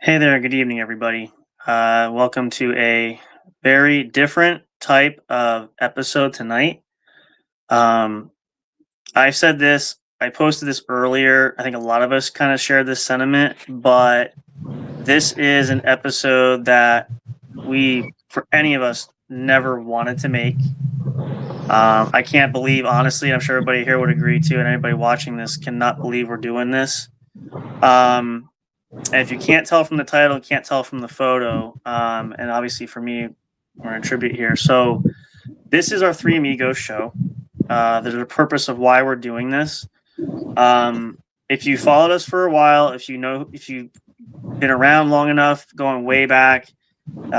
Hey there, good evening, everybody. Welcome to a very different type of episode tonight. Um, I said this, I posted this earlier. I think a lot of us kind of share this sentiment, but this is an episode that we, for any of us, never wanted to make. I can't believe, honestly, I'm sure everybody here would agree too, and anybody watching this cannot believe we're doing this. Um, And if you can't tell from the title, can't tell from the photo, and obviously for me, we're in tribute here. So this is our Three Amigos show. There's a purpose of why we're doing this. If you followed us for a while, if you've been around long enough, going way back,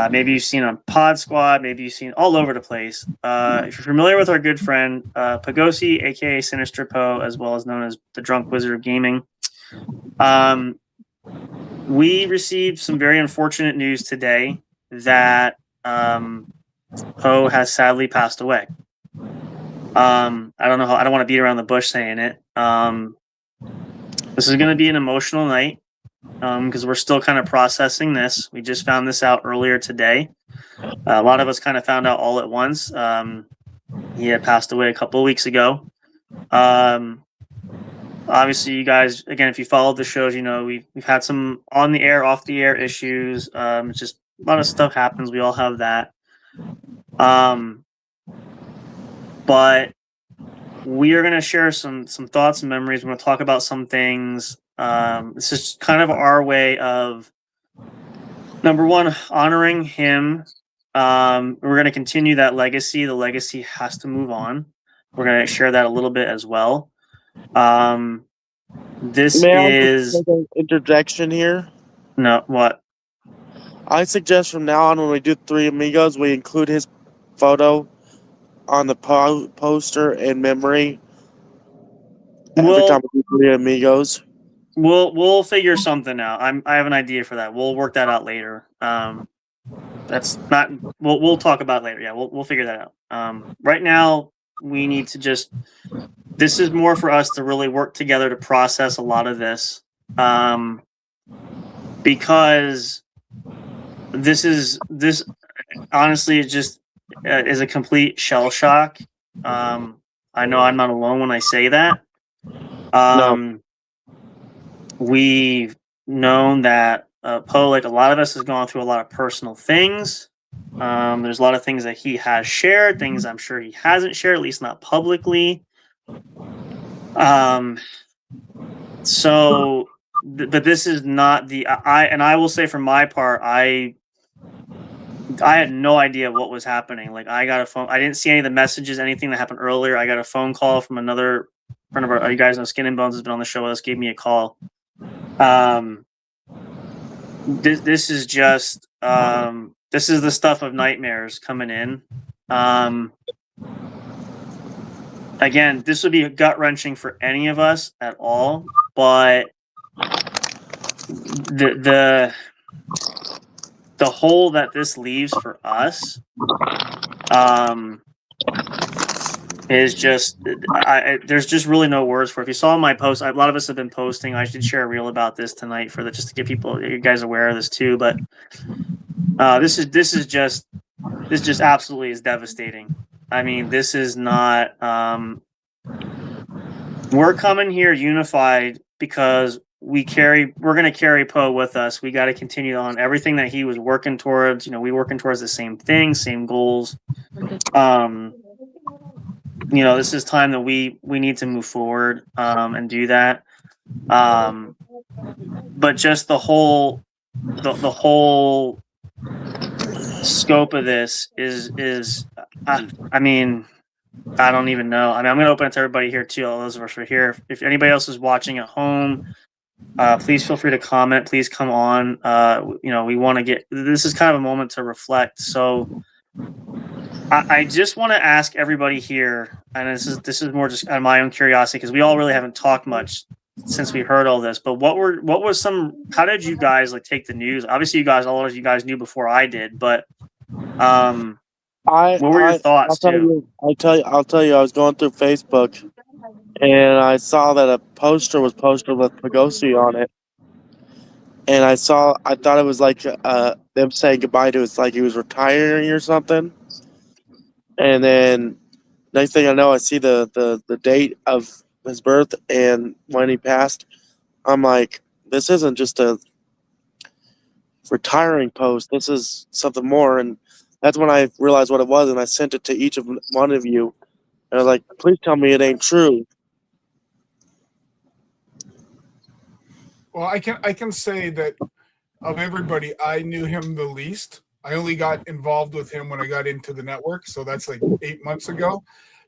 maybe you've seen on Pod Squad, maybe you've seen all over the place. If you're familiar with our good friend Pagosi, aka Sinister Poe, as well as known as the Drunk Wizard of Gaming, we received some very unfortunate news today that Poe has sadly passed away. I don't know how, I don't want to beat around the bush saying it. This is going to be an emotional night because we're still kind of processing this. We just found this out earlier today. A lot of us kind of found out all at once. He had passed away a couple of weeks ago. Obviously, you guys, again, if you followed the shows, you know we've had some on the air, off the air issues. It's just a lot of stuff happens. We all have that. But we are going to share some thoughts and memories. We're going to talk about some things. This is kind of our way of, number one, honoring him. We're going to continue that legacy. The legacy has to move on. We're going to share that a little bit as well. This May I is make an interjection here? no what I suggest from now on, when we do Three Amigos, we include his photo on the poster in memory every time we do Three Amigos. we'll figure something out. I have an idea for that. We'll work that out later. That's not we'll talk about it later. Yeah, we'll figure that out. Right now we need to just, this is more for us to really work together to process a lot of this. Because this honestly is just is a complete shell shock. I know I'm not alone when I say that. No. We've known that Poe, like a lot of us, has gone through a lot of personal things. There's a lot of things that he has shared, things I'm sure he hasn't shared, at least not publicly. But this is not the I will say for my part, I had no idea what was happening. Like, I got a phone. I didn't see any of the messages, anything that happened earlier. I got a phone call from another friend of our, you guys know, Skin and Bones has been on the show with us, gave me a call. This is just this is the stuff of nightmares coming in. Again, this would be gut wrenching for any of us at all, but the hole that this leaves for us is just, there's just really no words for it. If you saw my post, a lot of us have been posting. I should share a reel about this tonight for just to get people, you guys, aware of this too. But this just absolutely is devastating. I mean, this is not. We're coming here unified because we're going to carry Poe with us. We got to continue on everything that he was working towards. You know, we working towards the same thing, same goals. You know, this is time that we need to move forward and do that. But just the whole scope of this is I mean, I don't even know. I mean, I'm going to open it to everybody here too. All those of us are here. If anybody else is watching at home, please feel free to comment. Please come on. You know, we want to get, this is kind of a moment to reflect. So I just want to ask everybody here, and this is more just out of my own curiosity, because we all really haven't talked much since we heard all this. But what was how did you guys like take the news? Obviously, a lot of you guys knew before I did, but what were your thoughts too? I'll tell you. I was going through Facebook, and I saw that a poster was posted with Pagosi on it, and I thought it was like them saying goodbye to us, like he was retiring or something. And then next thing I know, I see the date of his birth and when he passed. I'm like, this isn't just a retiring post. This is something more. And that's when I realized what it was, and I sent it to each of one of you. And I was like, please tell me it ain't true. Well, I can say that of everybody, I knew him the least. I only got involved with him when I got into the network, so that's like 8 months ago.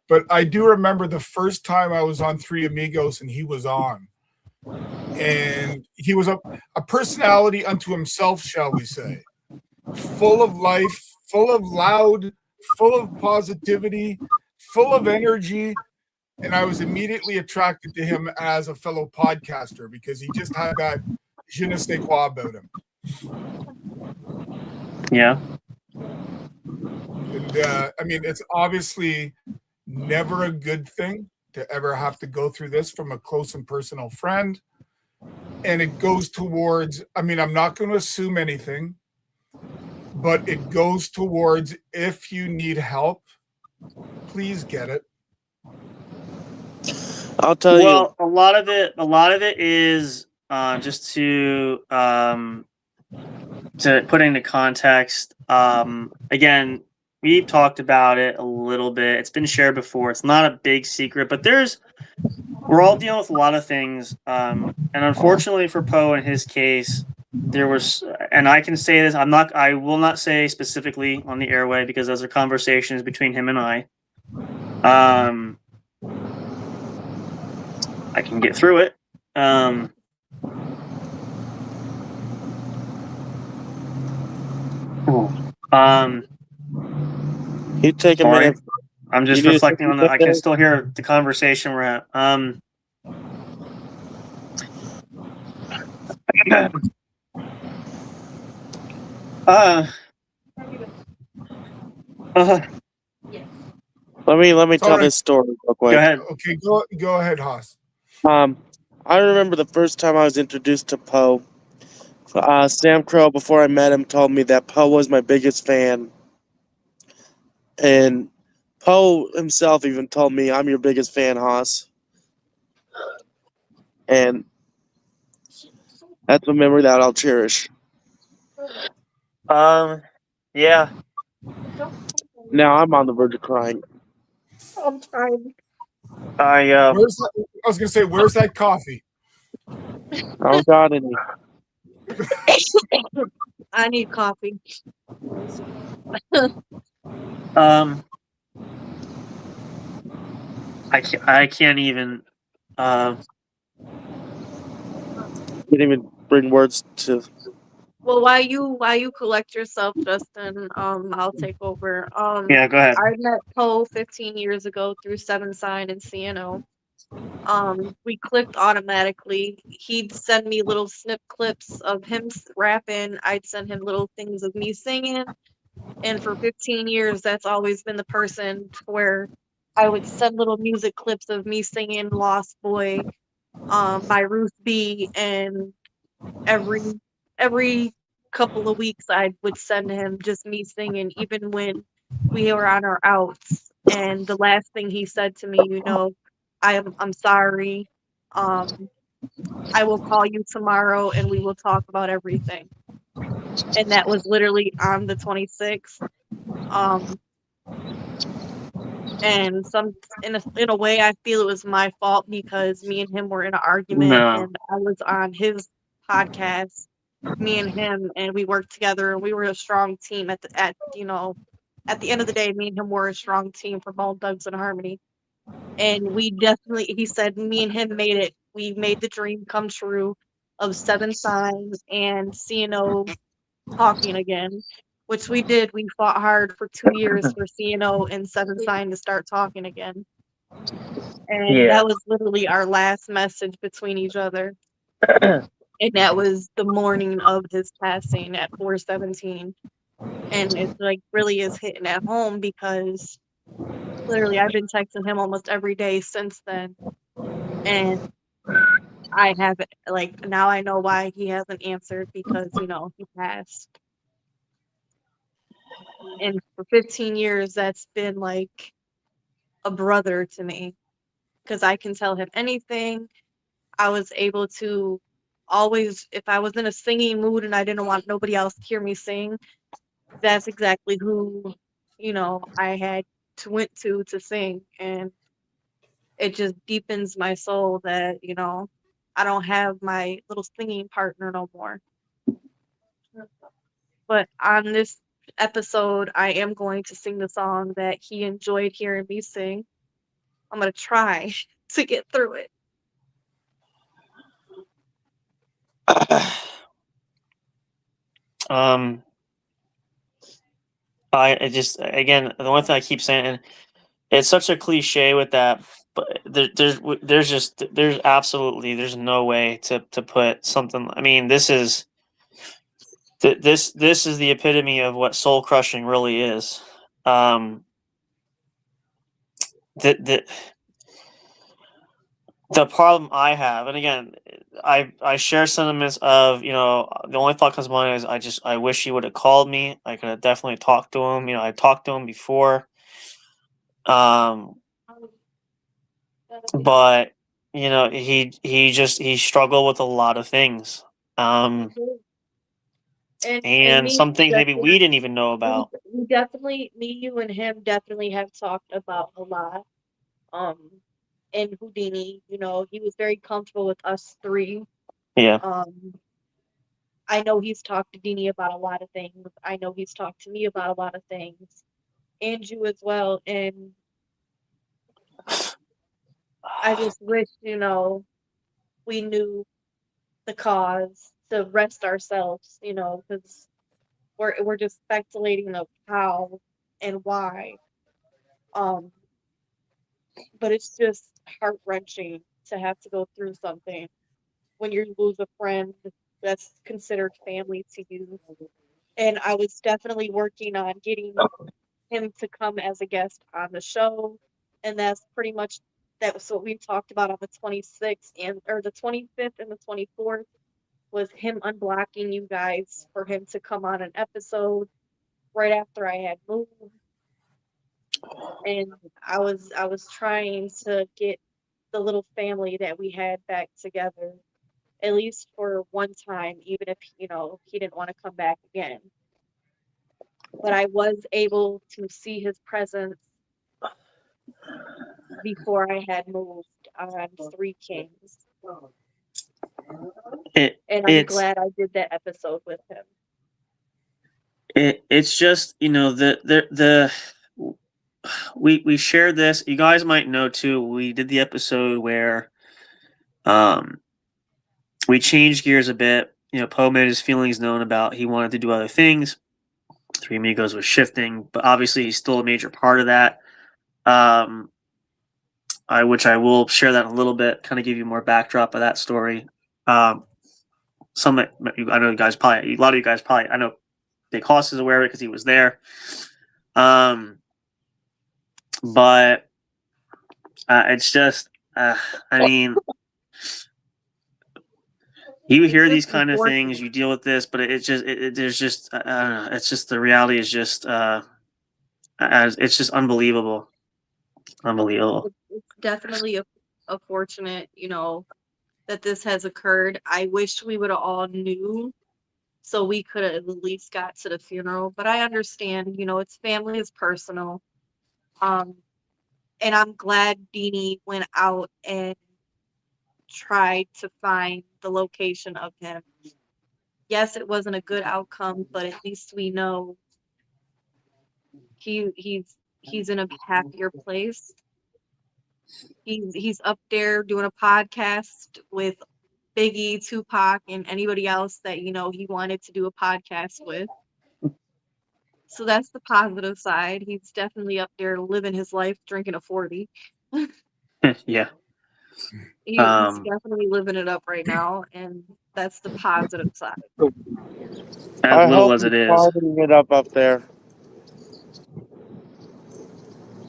But I do remember the first time I was on Three Amigos and he was on. And he was a personality unto himself, shall we say. Full of life, full of loud, full of positivity, full of energy. And I was immediately attracted to him as a fellow podcaster because he just had that je ne sais quoi about him. Yeah. And I mean, it's obviously never a good thing to ever have to go through this from a close and personal friend. And it goes towards, I mean, I'm not going to assume anything, but it goes towards if you need help, please get it. I'll tell you. Well, a lot of it is just to put into context. Again, we've talked about it a little bit. It's been shared before. It's not a big secret, but we're all dealing with a lot of things. And unfortunately for Poe in his case, there was, and I can say this, I will not say specifically on the airway because those are conversations between him and I. I can get through it. You take a sorry. minute. I'm just reflecting on I can still hear the conversation we're at. Let me tell this story real quick. Go ahead. Okay, go ahead, Haas. I remember the first time I was introduced to Poe. Sam Crow, before I met him, told me that Poe was my biggest fan. And Poe himself even told me, I'm your biggest fan, Haas. And that's a memory that I'll cherish. Yeah. Now I'm on the verge of crying. I'm trying. I was gonna say, where's that coffee? I don't got any. I need coffee. I can't even Can't even bring words to. Well, while you collect yourself, Justin, I'll take over. Yeah, go ahead. I met Poe 15 years ago through Seven Sign and CNO. We clicked automatically. He'd send me little snip clips of him rapping. I'd send him little things of me singing. And for 15 years, that's always been the person where I would send little music clips of me singing Lost Boy by Ruth B. And every couple of weeks, I would send him just me singing, even when we were on our outs. And the last thing he said to me, I'm sorry. I will call you tomorrow and we will talk about everything. And that was literally on the 26th. And in a way, I feel it was my fault because me and him were in an argument, and I was on his podcast, me and him, and we worked together, and we were a strong team. At the end of the day, me and him were a strong team for Bone Thugs and Harmony. And he said, me and him made it. We made the dream come true of Seven Signs and CNO talking again, which we did. We fought hard for 2 years for CNO and Seven Sign to start talking again. And that was literally our last message between each other. And that was the morning of his passing at 4:17. And it really is hitting at home because literally I've been texting him almost every day since then. And I haven't, like, now I know why he hasn't answered, because, you know, he passed. And for 15 years, that's been like a brother to me, because I can tell him anything. I was able to always, if I was in a singing mood and I didn't want nobody else to hear me sing, that's exactly who, you know, I had to went to sing. And it just deepens my soul that, you know, I don't have my little singing partner no more. But on this episode, I am going to sing the song that he enjoyed hearing me sing. I'm going to try to get through it. I just, again, the one thing I keep saying, and it's such a cliche with that, but there's absolutely, there's no way to put something. I mean, this is the epitome of what soul crushing really is. The the problem I have, and again, I share sentiments of, you know, the only thought comes to mind is I wish he would have called me. I could have definitely talked to him. You know, I talked to him before. But you know, he struggled with a lot of things. And And me, some things maybe we didn't even know about. we definitely, me, you, and him definitely have talked about a lot. And Houdini, you know, he was very comfortable with us three. Yeah. I know he's talked to Dini about a lot of things. I know he's talked to me about a lot of things, and you as well. And I just wish, you know, we knew the cause to rest ourselves, you know, because we're just speculating of how and why. Um, but it's just heart wrenching to have to go through something when you lose a friend that's considered family to you. And I was definitely working on getting him to come as a guest on the show, and that's pretty much, that was what we talked about on the 26th and or the 25th and the 24th, was him unblocking you guys for him to come on an episode right after I had moved. And I was trying to get the little family that we had back together, at least for one time, even if, you know, he didn't want to come back again. But I was able to see his presence before I had moved on Three Kings. And I'm It's glad I did that episode with him. it's just, you know, we shared this. You guys might know too. We did the episode where we changed gears a bit. You know, Poe made his feelings known about he wanted to do other things. Three Amigos was shifting, but obviously he's still a major part of that. Which I will share that in a little bit, kind of give you more backdrop of that story. I know you guys probably, a lot of you guys probably, I know Big Hoss is aware of it because he was there. But it's just, I mean, you hear these kind of things, you deal with this, but it's just, there's just, I don't know, it's just, the reality is just, it's just unbelievable. Unbelievable. It's definitely a fortunate, you know, that this has occurred. I wish we would have all knew so we could have at least got to the funeral. But I understand, you know, it's family, it's personal. And I'm glad Deanie went out and tried to find the location of him. Yes, it wasn't a good outcome, but at least we know he's in a happier place. He's up there doing a podcast with Biggie, Tupac, and anybody else that, you know, he wanted to do a podcast with. So that's the positive side. He's definitely up there living his life, drinking a 40. Yeah. He's definitely living it up right now, and that's the positive side. As little as it is. Partying it up there.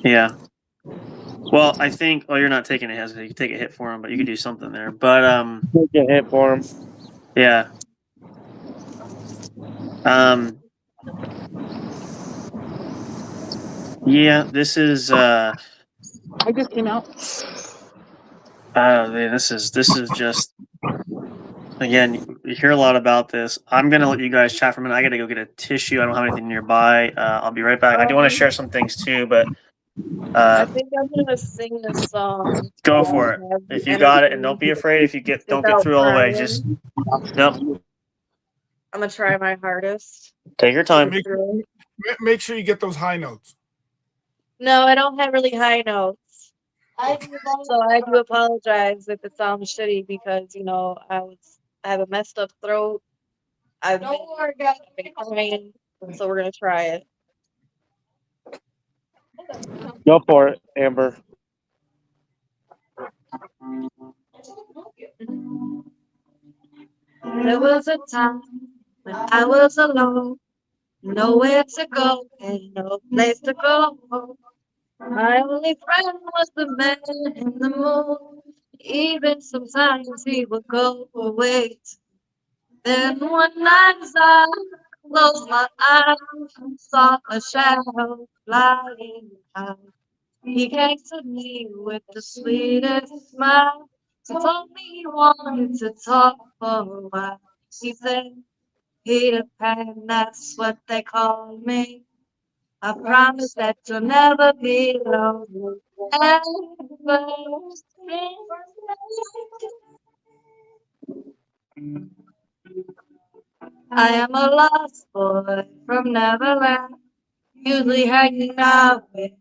Yeah. Well, I think. Oh, you're not taking a hit. You can take a hit for him, but you could do something there. But Take a hit for him. yeah. Yeah. This is. I just came out. Man, this is just. Again, you hear a lot about this. I'm gonna let you guys chat for a minute. I gotta go get a tissue. I don't have anything nearby. I'll be right back. I do want to share some things too, but I think I'm gonna sing this song. go So for it. I have the If you got it, and energy don't be afraid. If you don't get without through all the way, just crying. nope. I'm gonna try my hardest. Take your time. Make, make sure you get those high notes. No, I don't have really high notes. So I do apologize if it sounds shitty because I have a messed up throat. I've been crying, so we're gonna try it. Go for it, Amber. There was a time when I was alone, nowhere to go and no place to go. My only friend was the man in the moon. Even sometimes he would go away. Then one night as I closed my eyes, saw a shadow flying high. He came to me with the sweetest smile. He told me he wanted to talk for a while. He said, Peter Pan, that's what they call me. I promise that you'll never be lonely. Ever. I am a lost boy from Neverland, usually hanging out with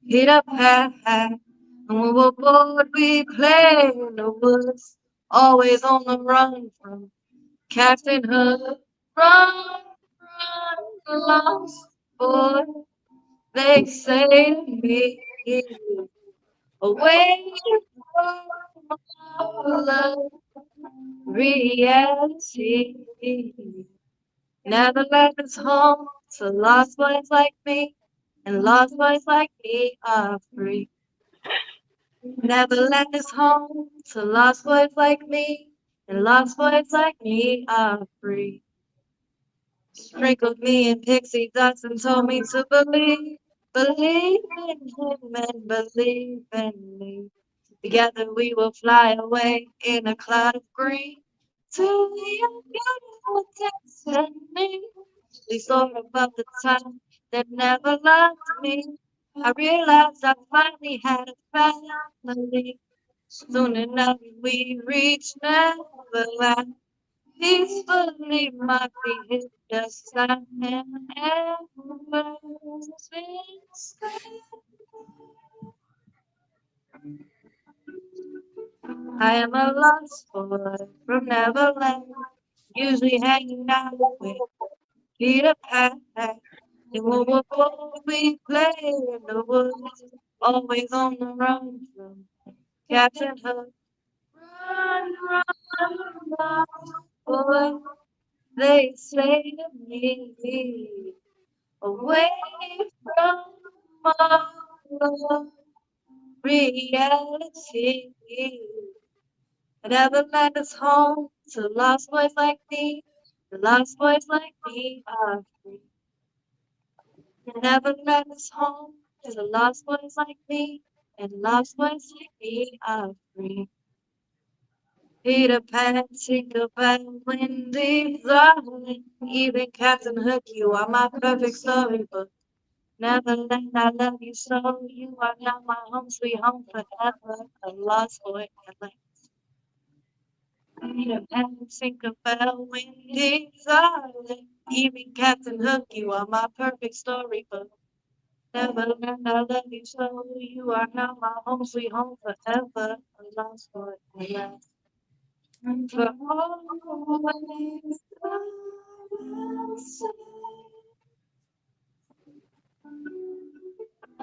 Peter Pan. And when we're bored, we play in the woods, always on the run from Captain Hook. Run, run, lost boy, they say to me, away from our love, reality. Neverland is home to lost boys like me, and lost boys like me are free. Neverland is home to lost boys like me, and lost boys like me are free. Sprinkled me in pixie dust and told me to believe in him and believe in me. Together we will fly away in a cloud of green to the beautiful destiny. We soar above the time that never loved me. I realized I finally had a family. Soon enough we reached Neverland. Peacefully my feet hit the sand and ever since I am a lost boy from Neverland, usually hanging out with Peter Pan. And when we're bored, we play in the woods, always on the run from Captain Hook. Run, run, run, boy, they say to me, away from our love, reality. Neverland is home to lost boys like me. The lost boys like me are free. Neverland is home to the lost boys like me. And lost boys like me are free. Peter Pan, Tinkerbell, Wendy, darling. Even Captain Hook, you are my perfect storybook. Neverland, I love you so. You are now my home, sweet home forever. A lost boy, Peter Pan, Tinkerbell, Wendy, darling. Even Captain Hook, you are my perfect storybook. Neverland, I love you so. You are now my home, sweet home forever. A lost boy, alas. And for always, I will say,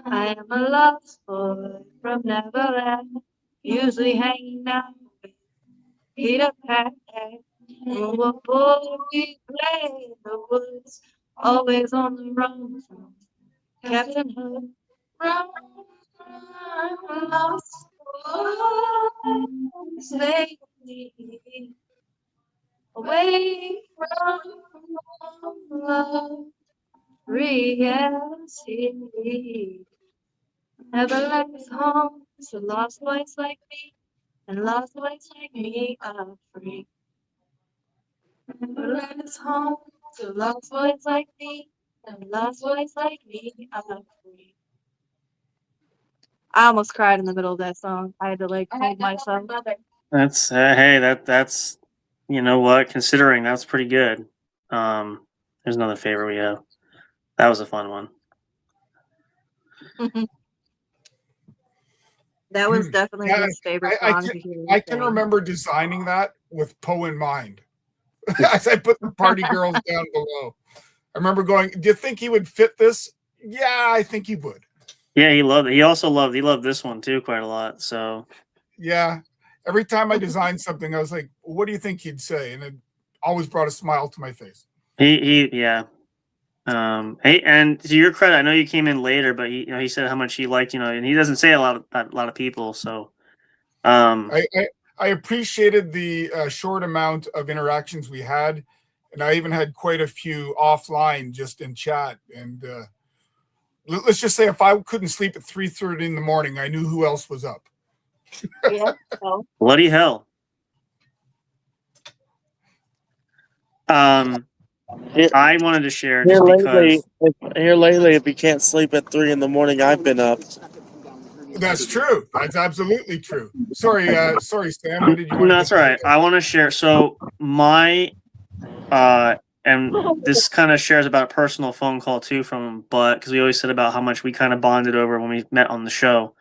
I am a lost boy from Neverland, usually hanging out with Peter Pan. And we're bored, we play in the woods, always on the run from Captain Hook. Run, I'm lost lately, away from love, reality. Never left home, so lost boys like me, and lost boys like me are free. Never left home, so lost boys like me, and lost boys like me are free. I almost cried in the middle of that song. I had to like hold myself. That's hey, that's you know what? Considering that's pretty good. There's another favorite we have. That was a fun one. That was definitely Yeah, his favorite I song can, to hear. I can remember designing that with Poe in mind. As I put the party girls down below, I remember going, "Do you think he would fit this?" Yeah, I think he would. Yeah, he loved it. He also loved this one too quite a lot. So Yeah. Every time I designed something, I was like, "What do you think he'd say?" And it always brought a smile to my face. he yeah. Hey, and to your credit, I know you came in later, but he said how much he liked, and he doesn't say a lot of people. So I appreciated the short amount of interactions we had, and I even had quite a few offline just in chat. And let's just say, if I couldn't sleep at 3:30 in the morning, I knew who else was up. Yeah. So. bloody hell. I wanted to share just because. Here lately, if you can't sleep at 3 in the morning, I've been up. That's true. That's absolutely true. Sorry, Sam. What did you want No, to that's get? all right. I want to share. So my and this kind of shares about a personal phone call too from him, but because we always said about how much we kind of bonded over when we met on the show.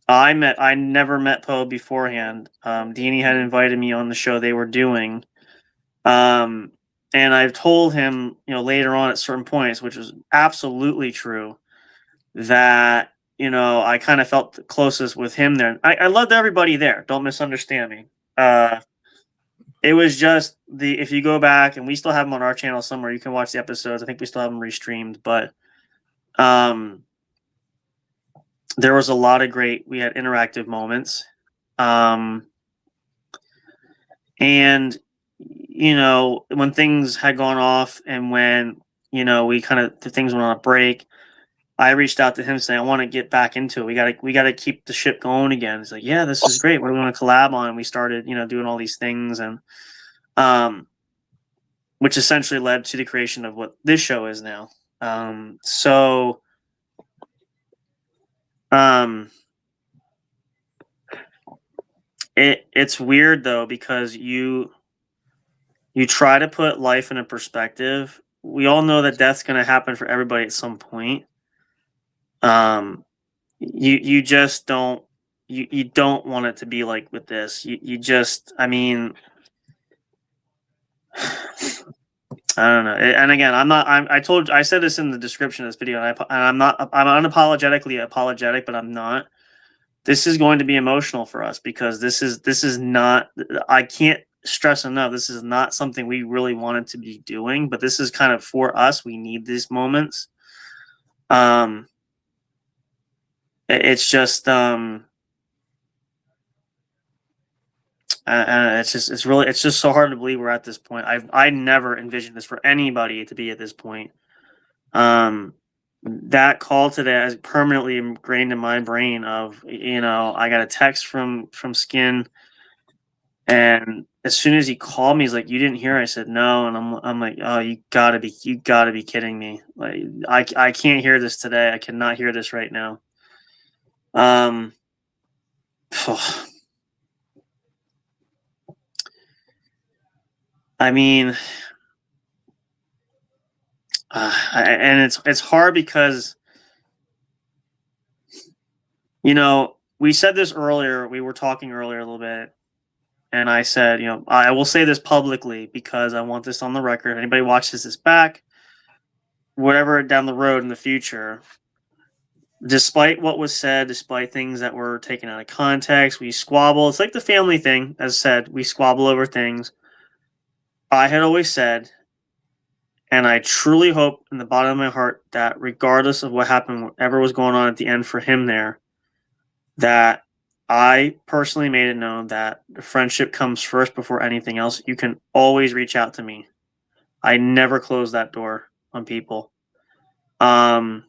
I never met Poe beforehand. Deanie had invited me on the show they were doing. And I've told him, later on at certain points, which was absolutely true, that, I kind of felt the closest with him there. I loved everybody there. Don't misunderstand me. It was just if you go back, and we still have them on our channel somewhere, you can watch the episodes. I think we still have them restreamed, but there was a lot of we had interactive moments. And, when things had gone off and when, the things went on a break, I reached out to him saying, I want to get back into it. We gotta keep the ship going again. He's like, yeah, this is great. What do we want to collab on? And we started, doing all these things, and which essentially led to the creation of what this show is now. It's weird though, because you try to put life in a perspective. We all know that death's going to happen for everybody at some point. You just don't you don't want it to be like with this. You just, I mean, I don't know. And again, I said this in the description of this video, and I'm unapologetically apologetic, but I'm not. This is going to be emotional for us because this is not. I can't stress enough. This is not something we really wanted to be doing, but this is kind of for us. We need these moments. It's just it's just so hard to believe we're at this point. I never envisioned this for anybody to be at this point. That call today is permanently ingrained in my brain of, I got a text from Skin, and as soon as he called me, he's like, "You didn't hear?" I said, "No," and I'm like, "Oh, you gotta be kidding me! Like, I can't hear this today. I cannot hear this right now." I mean, and it's hard because, we said this earlier. We were talking earlier a little bit, and I said, I will say this publicly because I want this on the record. If anybody watches this back, whatever down the road in the future, despite what was said, despite things that were taken out of context, we squabble. It's like the family thing, as said, we squabble over things. I had always said, And I truly hope in the bottom of my heart that regardless of what happened, whatever was going on at the end for him there, that I personally made it known that the friendship comes first before anything else. You can always reach out to me. I never close that door on people. Now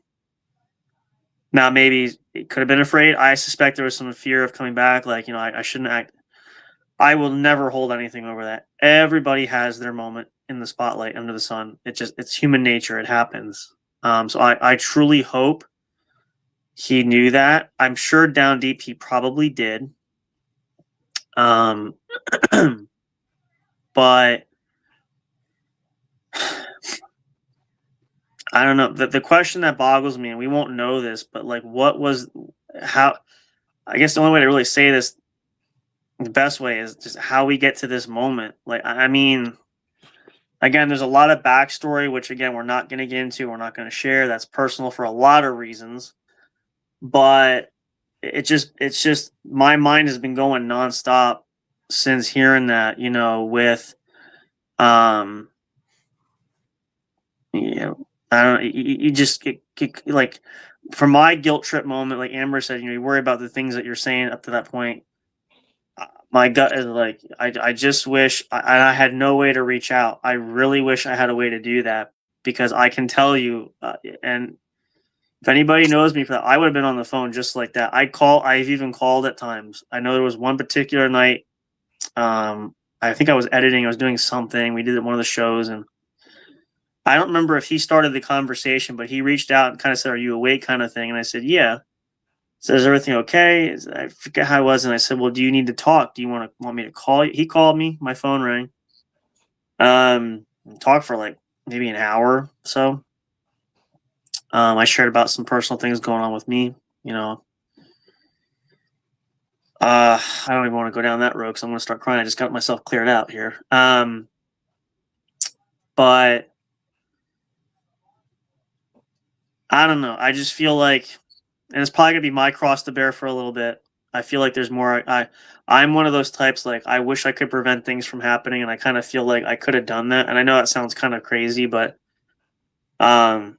maybe it could have been afraid. I suspect there was some fear of coming back. Like, I shouldn't act. I will never hold anything over that. Everybody has their moment in the spotlight under the sun. It's human nature. It happens. So I truly hope he knew that. I'm sure down deep he probably did. But I don't know. The question that boggles me, and we won't know this, but like, how? I guess the only way to really say this, the best way, is just how we get to this moment. Like, I mean, again, there's a lot of backstory, which again we're not going to get into. We're not going to share. That's personal for a lot of reasons. But it's just my mind has been going nonstop since hearing that. With I don't know. You just get like, for my guilt trip moment, like Amber said, you worry about the things that you're saying up to that point. My gut is like, I just wish I had no way to reach out. I really wish I had a way to do that, because I can tell you, and if anybody knows me for that, I would have been on the phone just like that. I've even called at times. I know there was one particular night. I think I was editing. I was doing something. We did one of the shows, and I don't remember if he started the conversation, but he reached out and kind of said, "Are you awake?" kind of thing. And I said, "Yeah." So, "Is everything okay?" I forget how I was. And I said, "Well, do you need to talk? Do you want me to call you?" He called me. My phone rang. Talked for like maybe an hour or so. I shared about some personal things going on with me. I don't even want to go down that road because I'm going to start crying. I just got myself cleared out here. But I don't know. I just feel like, and it's probably gonna be my cross to bear for a little bit. I feel like there's more. I'm one of those types, like, I wish I could prevent things from happening, and I kind of feel like I could have done that. And I know that sounds kind of crazy, but I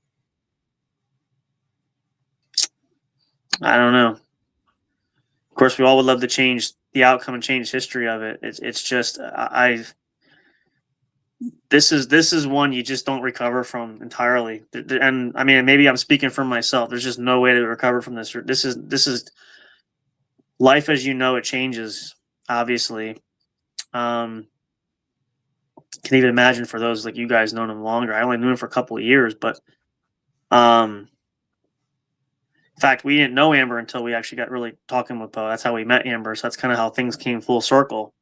don't know. Of course, we all would love to change the outcome and change history of it. It's just this is one you just don't recover from entirely. And I mean, maybe I'm speaking for myself. There's just no way to recover from this. This is life as you know it changes, obviously. Can even imagine for those like you guys known him longer. I only knew him for a couple of years, but in fact, we didn't know Amber until we actually got really talking with Bo. That's how we met Amber. So that's kind of how things came full circle.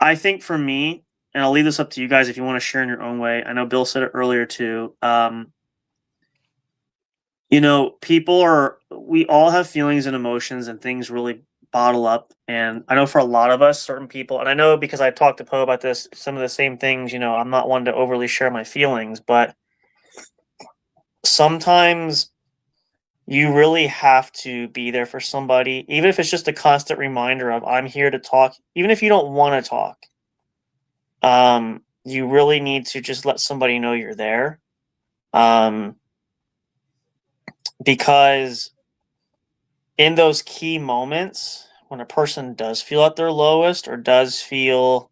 I think for me, and I'll leave this up to you guys if you want to share in your own way. I know Bill said it earlier too. We all have feelings and emotions, and things really bottle up. And I know for a lot of us, certain people, and I know because I talked to Poe about this, some of the same things, I'm not one to overly share my feelings, but sometimes you really have to be there for somebody, even if it's just a constant reminder of, I'm here to talk, even if you don't want to talk. You really need to just let somebody know you're there. Because in those key moments, when a person does feel at their lowest or does feel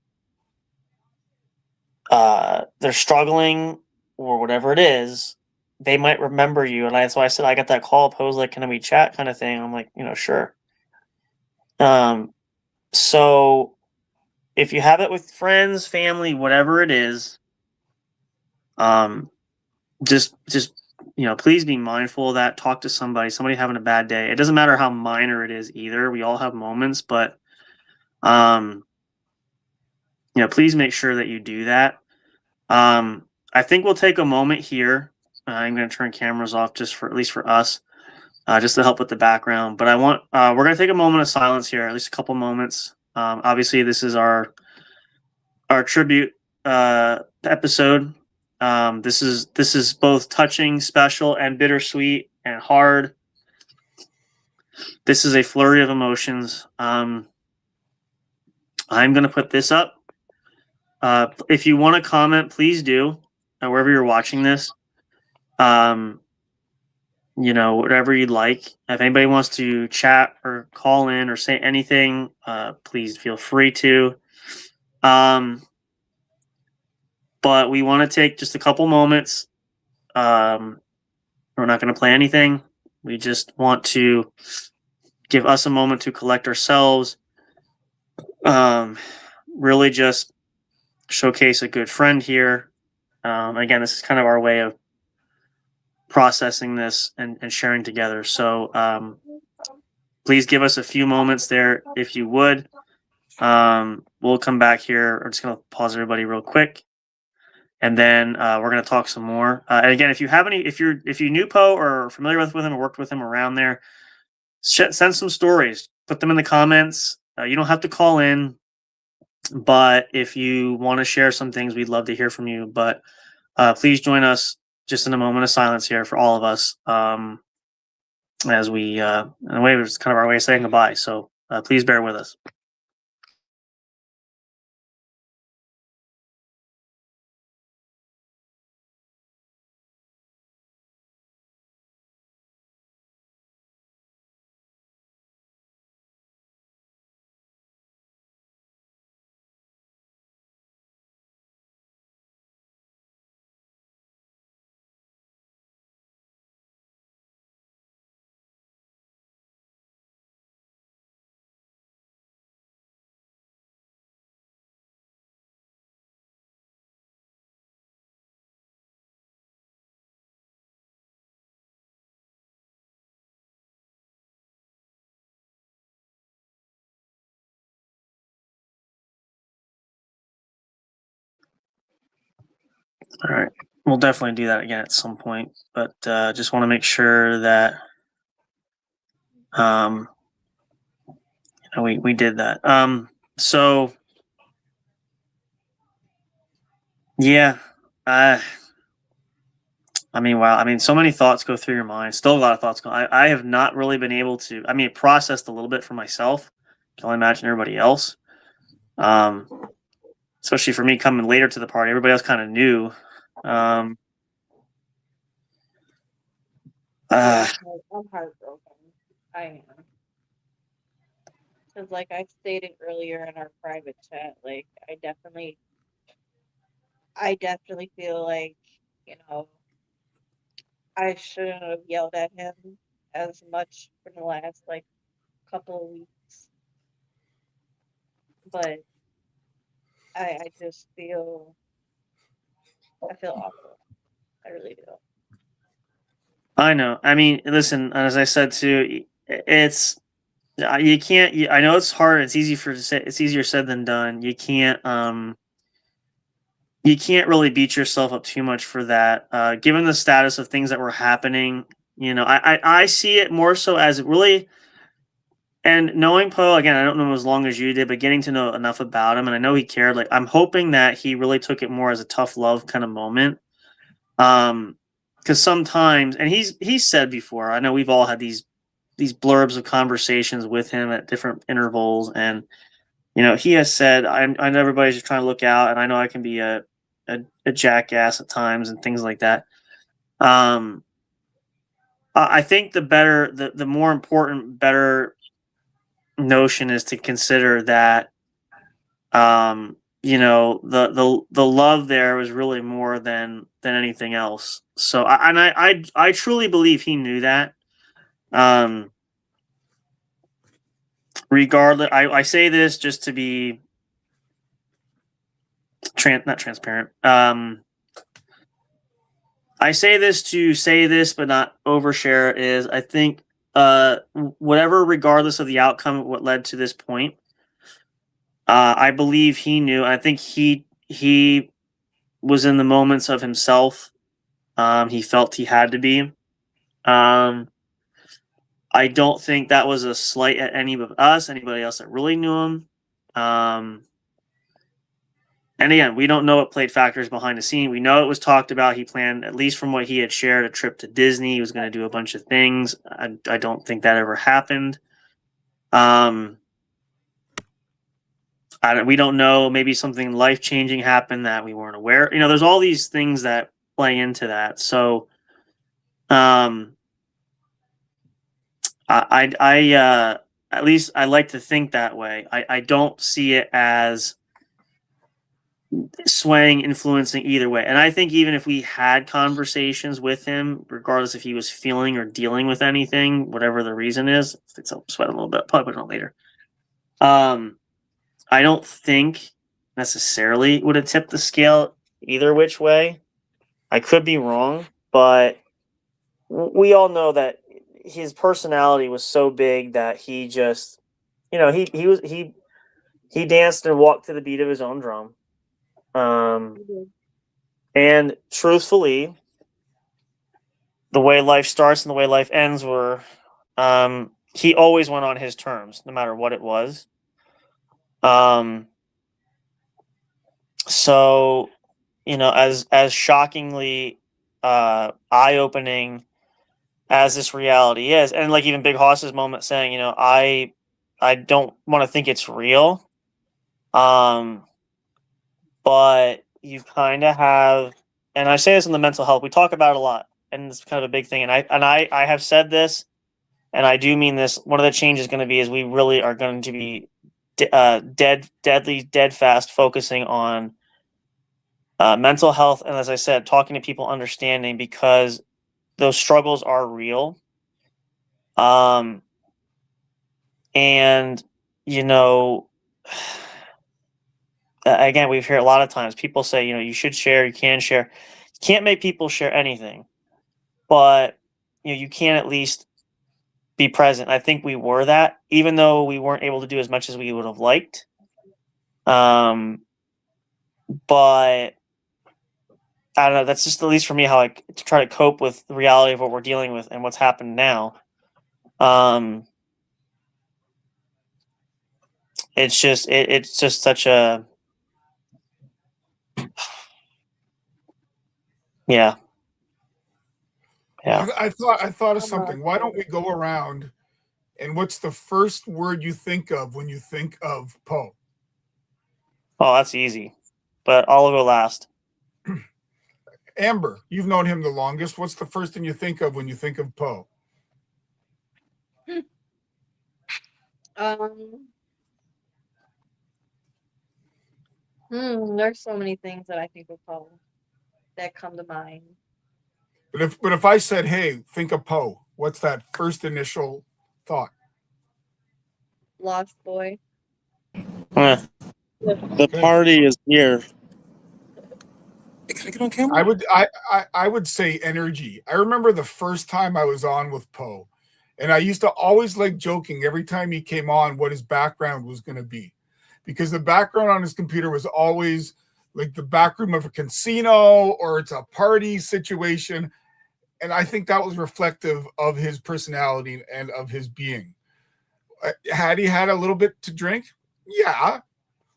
they're struggling or whatever it is, they might remember you. And that's why I said I got that call. Poe's like, "Can we chat?" kind of thing. I'm like, sure. So if you have it with friends, family, whatever it is, just please be mindful of that. Talk to somebody having a bad day. It doesn't matter how minor it is either. We all have moments, but please make sure that you do that. I think we'll take a moment here. I'm going to turn cameras off just for, at least for us, just to help with the background. But we're going to take a moment of silence here, at least a couple moments. Obviously, this is our tribute episode. This is both touching, special, and bittersweet and hard. This is a flurry of emotions. I'm going to put this up. If you want to comment, please do, wherever you're watching this. Whatever you'd like. If anybody wants to chat or call in or say anything, please feel free to. But we want to take just a couple moments. We're not going to play anything. We just want to give us a moment to collect ourselves. Really just showcase a good friend here. Again, this is kind of our way of processing this and sharing together. So please give us a few moments there if you would. We'll come back here. I'm just going to pause everybody real quick. And then we're going to talk some more. And again, if you knew Poe or are familiar with him or worked with him around there, send some stories. Put them in the comments. You don't have to call in, but if you want to share some things, we'd love to hear from you. But please join us just in a moment of silence here for all of us, as we, in a way, it's kind of our way of saying goodbye. So please bear with us. All right. We'll definitely do that again at some point, but just want to make sure that we did that. So yeah, wow. So many thoughts go through your mind. Still a lot of thoughts go. I have not really been able to. It processed a little bit for myself. Can only imagine everybody else. Especially for me coming later to the party. Everybody else kind of knew. I'm heartbroken. I am. Because, like I stated earlier in our private chat, like I definitely feel like, I shouldn't have yelled at him as much for the last couple of weeks. But I just feel awful. I really do. I know. Listen, as I said too, it's you can't. I know it's hard. It's easier said than done. You can't really beat yourself up too much for that. Given the status of things that were happening, I see it more so as really. And knowing Poe, again, I don't know him as long as you did, but getting to know enough about him, and I know he cared. Like, I'm hoping that he really took it more as a tough love kind of moment. Because sometimes, and he's said before, I know we've all had these blurbs of conversations with him at different intervals, and he has said, I know everybody's just trying to look out, and I know I can be a jackass at times and things like that. I think the more important, better notion is to consider that the love there was really more than anything else. So I truly believe he knew that. Regardless, I say this just to be not transparent. I say this to say this but not overshare. Is I think whatever, regardless of the outcome of what led to this point, I believe he knew. I think he was in the moments of himself. He felt he had to be. I don't think that was a slight at any of us, anybody else that really knew him. And again, we don't know what played factors behind the scene. We know it was talked about. He planned, at least from what he had shared, a trip to Disney. He was going to do a bunch of things. I don't think that ever happened. we don't know. Maybe something life changing happened that we weren't aware. There's all these things that play into that. So, at least I like to think that way. I don't see it as swaying, influencing either way. And I think even if we had conversations with him, regardless if he was feeling or dealing with anything, whatever the reason is, it's sweat a little bit. Probably put it on later. I don't think necessarily would have tipped the scale either which way. I could be wrong, but we all know that his personality was so big that he just, he danced and walked to the beat of his own drum. And truthfully, the way life starts and the way life ends were, he always went on his terms, no matter what it was. So, as shockingly eye-opening as this reality is, and like even Big Hoss's moment saying, I don't want to think it's real, but you kind of have, and I say this in the mental health, we talk about it a lot, and it's kind of a big thing, and I have said this, and I do mean this. One of the changes going to be is we really are going to be dead fast focusing on mental health, and as I said, talking to people, understanding, because those struggles are real. And again, we've heard a lot of times people say, you should share, you can share. You can't make people share anything, but you can at least be present. I think we were that, even though we weren't able to do as much as we would have liked. But I don't know. That's just, at least for me, how I try to cope with the reality of what we're dealing with and what's happened now. It's just such a, yeah. I thought of something. Why don't we go around, and what's the first word you think of when you think of Poe? Oh, that's easy, but I'll go last. Amber, you've known him the longest. What's the first thing you think of when you think of Poe? There's so many things that I think of Poe that come to mind. But if I said, "Hey, think of Poe," what's that first initial thought? Lost Boy. The party is here. Can I get on camera? I would say energy. I remember the first time I was on with Poe, and I used to always like joking every time he came on what his background was going to be, because the background on his computer was always like the back room of a casino or it's a party situation. And I think that was reflective of his personality and of his being. Had he had a little bit to drink? Yeah.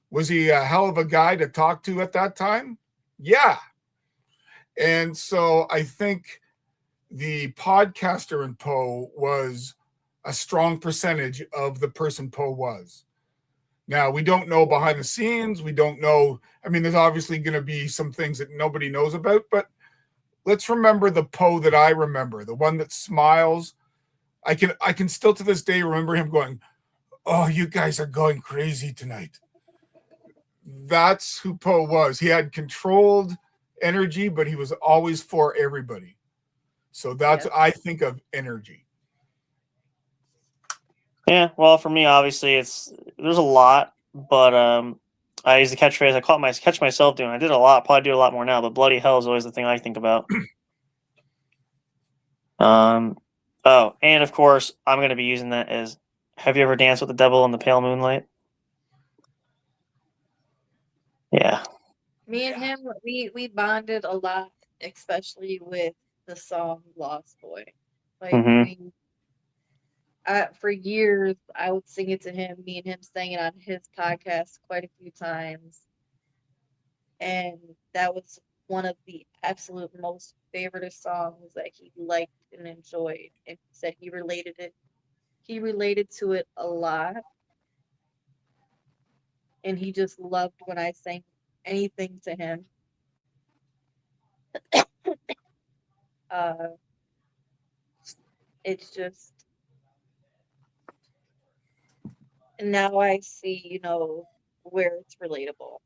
Was he a hell of a guy to talk to at that time? Yeah. And so I think the podcaster in Poe was a strong percentage of the person Poe was. Now, we don't know behind the scenes. We don't know. I mean, there's obviously going to be some things that nobody knows about, but let's remember the Poe that I remember, the one that smiles. I can still to this day remember him going, "Oh, you guys are going crazy tonight." That's who Poe was. He had controlled energy, but he was always for everybody. So that's, I think of energy. Yeah, well, for me, obviously, there's a lot, but I use the catchphrase. I catch myself doing. I did a lot. Probably do a lot more now, but bloody hell is always the thing I think about. Oh, and of course, I'm going to be using that as, have you ever danced with the devil in the pale moonlight? Yeah. Me and him, we bonded a lot, especially with the song Lost Boy. Like for years, I would sing it to him. Me and him sang it on his podcast quite a few times. And that was one of the absolute most favorite songs that he liked and enjoyed. And he said he related to it a lot. and he just loved when I sang anything to him. It's just, now I see, where it's relatable.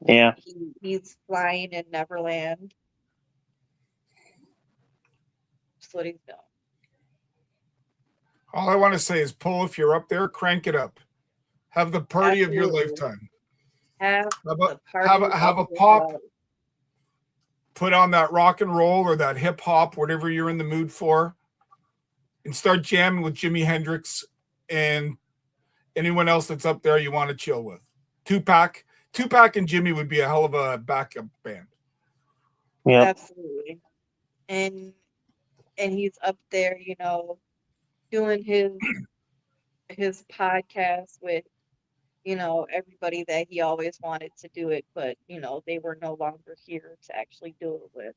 Yeah. He's flying in Neverland. That's what he's doing. All I want to say is, Paul, if you're up there, crank it up. Have the party of your Absolutely. lifetime. Have a a pop. Put on that rock and roll or that hip hop, whatever you're in the mood for, and start jamming with Jimi Hendrix and anyone else that's up there you want to chill with. Tupac and Jimmy would be a hell of a backup band. Yeah. Absolutely. And he's up there, doing his podcast with, everybody that he always wanted to do it, but they were no longer here to actually do it with.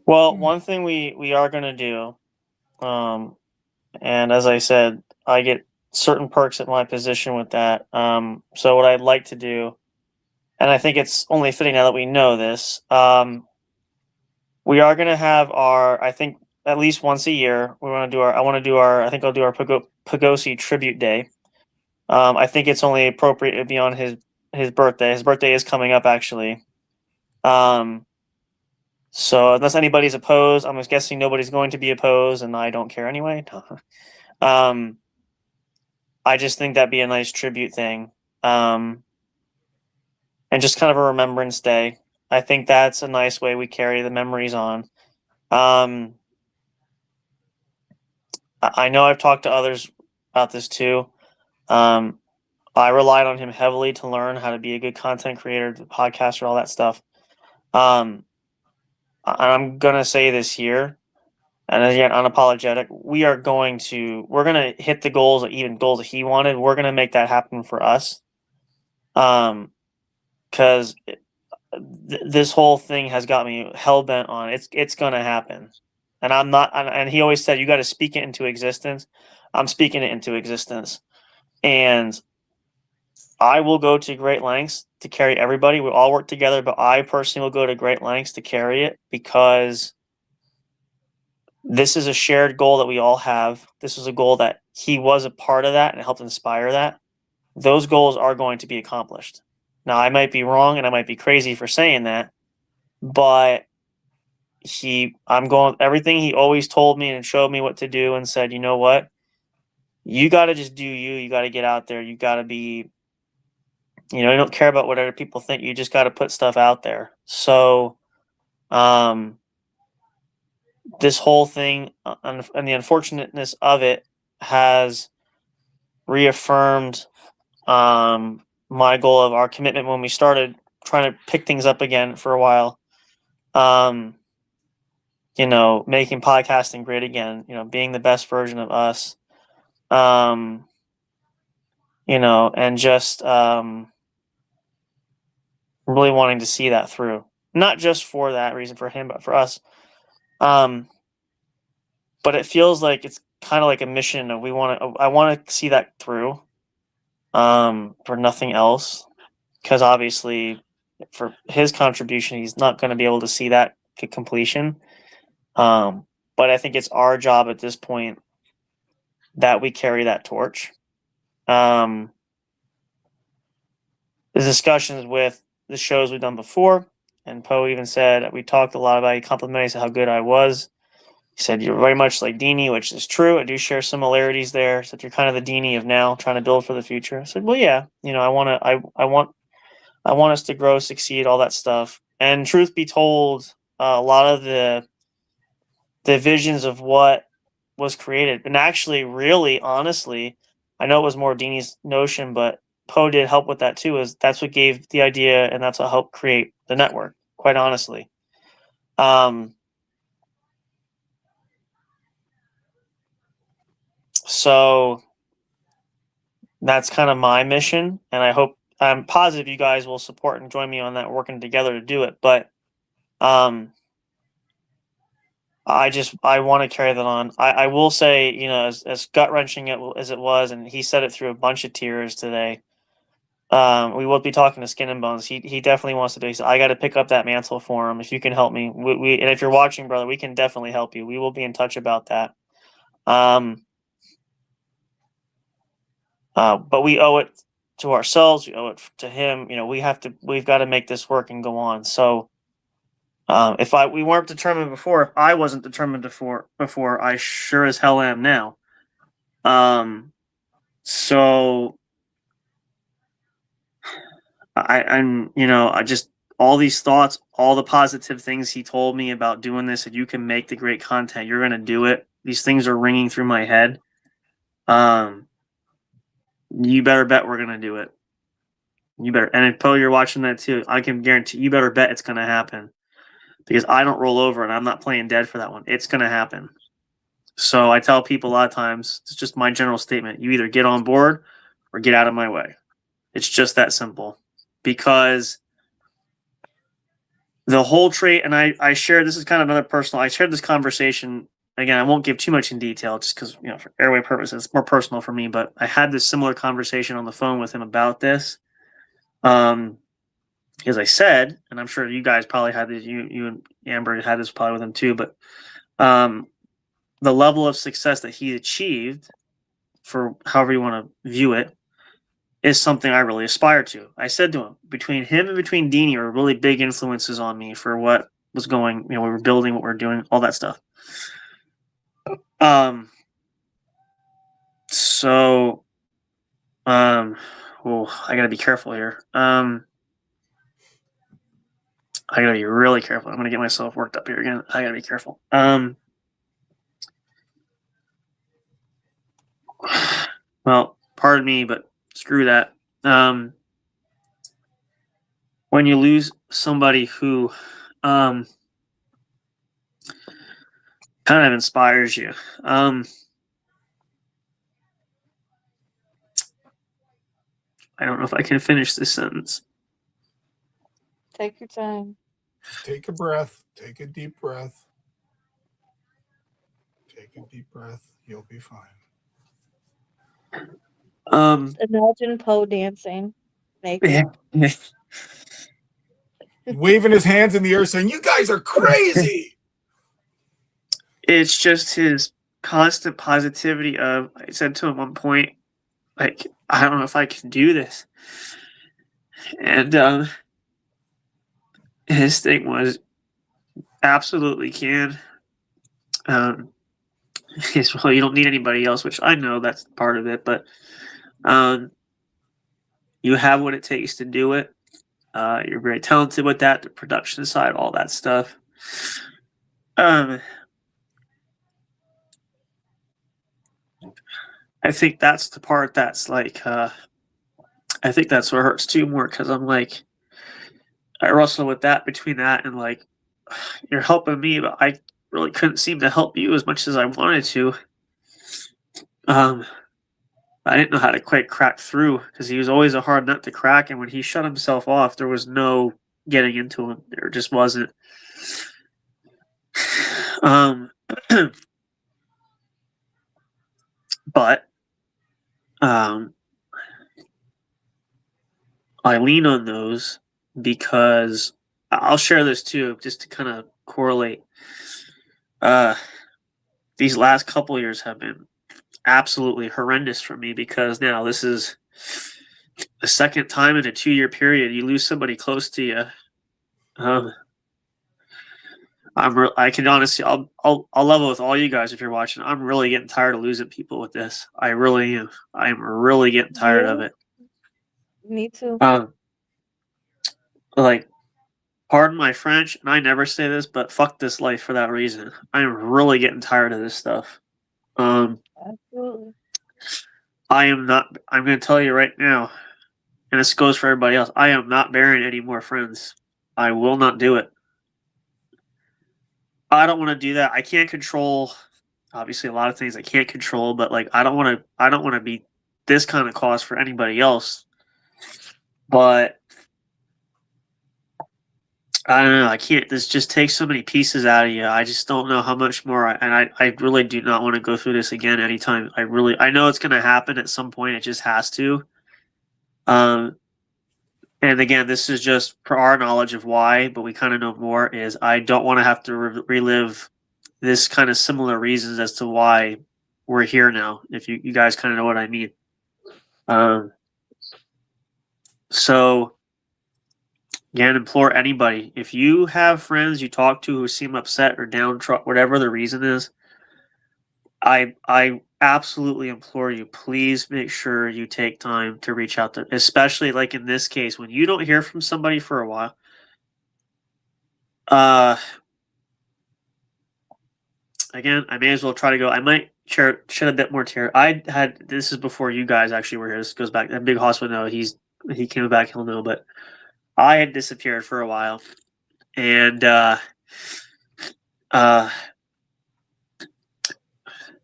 Well, one thing we are going to do, and as I said, I get certain perks at my position with that. So what I'd like to do, and I think it's only fitting now that we know this, we are going to have I think at least once a year, I think I'll do our Pagosi tribute day. I think it's only appropriate to be on his birthday. His birthday is coming up, actually. So unless anybody's opposed, I'm just guessing nobody's going to be opposed, and I don't care anyway. I just think that'd be a nice tribute thing, and just kind of a remembrance day. I think that's a nice way we carry the memories on. I know I've talked to others about this too. I relied on him heavily to learn how to be a good content creator, podcaster, all that stuff. I'm gonna say this here, and again, unapologetic. We're gonna hit the goals that he wanted. We're gonna make that happen for us. Because this whole thing has got me hell bent on it's gonna happen, and I'm not. And he always said you got to speak it into existence. I'm speaking it into existence, and I will go to great lengths to carry everybody. We all work together, but I personally will go to great lengths to carry it because this is a shared goal that we all have. This is a goal that he was a part of that and helped inspire that. Those goals are going to be accomplished. Now, I might be wrong and I might be crazy for saying that, but I'm going everything he always told me and showed me what to do and said, you know what? You got to just do you. You got to get out there. You got to be, you don't care about what other people think. You just got to put stuff out there. So, this whole thing and the unfortunateness of it has reaffirmed my goal of our commitment when we started trying to pick things up again for a while. Making podcasting great again, being the best version of us. And just really wanting to see that through. Not just for that reason for him, but for us. But it feels like it's kind of like a mission. I want to see that through. For nothing else, because obviously, for his contribution, he's not going to be able to see that to completion. But I think it's our job at this point that we carry that torch. The discussions with the shows we've done before, and Poe even said we talked a lot about. He complimented how good I was. He said you're very much like Deanie, which is true. I do share similarities there. Said you're kind of the Deanie of now, trying to build for the future. I said, well, yeah, I want us to grow, succeed, all that stuff. And truth be told, a lot of the visions of what was created, and actually, really, honestly, I know it was more Deanie's notion, but Poe did help with that too. That's what gave the idea, and that's what helped create the network. Quite honestly. So that's kind of my mission, and I'm positive you guys will support and join me on that, working together to do it. But I want to carry that on. I will say, you know, as gut wrenching as it was, and he said it through a bunch of tears today. We will be talking to Skin and Bones. He definitely wants to do. He said, I got to pick up that mantle for him. If you can help me, we and if you're watching, brother, we can definitely help you. We will be in touch about that. But we owe it to ourselves. We owe it to him. You know, we've got to make this work and go on. So, if we weren't determined before, if I wasn't determined before, I sure as hell am now. So I'm, you know, I just, all these thoughts, all the positive things he told me about doing this, and you can make the great content, you're going to do it. These things are ringing through my head. You better bet we're going to do it. You better, and if Poe, you're watching that too, I can guarantee you better bet it's going to happen, because I don't roll over and I'm not playing dead for that one. It's going to happen. So I tell people a lot of times, it's just my general statement. You either get on board or get out of my way. It's just that simple. Because the whole trait, and I shared, this is kind of another personal, I shared this conversation, again, I won't give too much in detail just because, you know, for airway purposes, it's more personal for me, but I had this similar conversation on the phone with him about this. As I said, and I'm sure you guys probably had this, you and Amber had this probably with him too, but the level of success that he achieved, for however you want to view it, is something I really aspire to. I said to him, between him and between Deanie are really big influences on me for what was going, you know, we were building, what we were doing, all that stuff. So, well, I gotta be careful here. I gotta be really careful. I'm gonna get myself worked up here again. I gotta be careful. Well, pardon me, but screw that. When you lose somebody who kind of inspires you, I don't know if I can finish this sentence. Take your time. Take a breath. Take a deep breath. Take a deep breath. You'll be fine. Imagine Poe dancing. Yeah. Waving his hands in the air saying, "You guys are crazy." It's just his constant positivity of, I said to him at one point, like, I don't know if I can do this. And his thing was, absolutely can. Well, you don't need anybody else, which I know that's part of it, but you have what it takes to do it. You're very talented with that, the production side, all that stuff. I think that's the part that's like, I think that's what hurts too more, because I'm like, I wrestle with that, between that and like, you're helping me, but I really couldn't seem to help you as much as I wanted to. I didn't know how to quite crack through, because he was always a hard nut to crack, and when he shut himself off, there was no getting into him. There just wasn't. But I lean on those because I'll share this too, just to kind of correlate. These last couple years have been absolutely horrendous for me, because now this is the second time in a 2-year period you lose somebody close to you. I can honestly, I'll level with all you guys if you're watching. I'm really getting tired of losing people with this. I really am. I'm really getting tired of it. Me too. Like, pardon my French, and I never say this, but fuck this life for that reason. I'm really getting tired of this stuff. Absolutely. I'm going to tell you right now, and this goes for everybody else, I am not bearing any more friends. I will not do it. I don't want to do that. I can't control, obviously, a lot of things I can't control, but like, I don't want to be this kind of cause for anybody else. But I don't know. I can't. This just takes so many pieces out of you. I just don't know how much more. I really do not want to go through this again anytime. I know it's going to happen at some point. It just has to. And again, this is just for our knowledge of why, but we kind of know more. Is I don't want to have to relive this kind of similar reasons as to why we're here now. If you guys kind of know what I mean. So. Again, implore anybody, if you have friends you talk to who seem upset or downtrodden, whatever the reason is, I absolutely implore you, please make sure you take time to reach out to, especially like in this case, when you don't hear from somebody for a while. Again, I may as well try to go. I might shed a bit more tear. This is before you guys actually were here. This goes back. That big hospital. No, he came back. He'll know, but I had disappeared for a while, and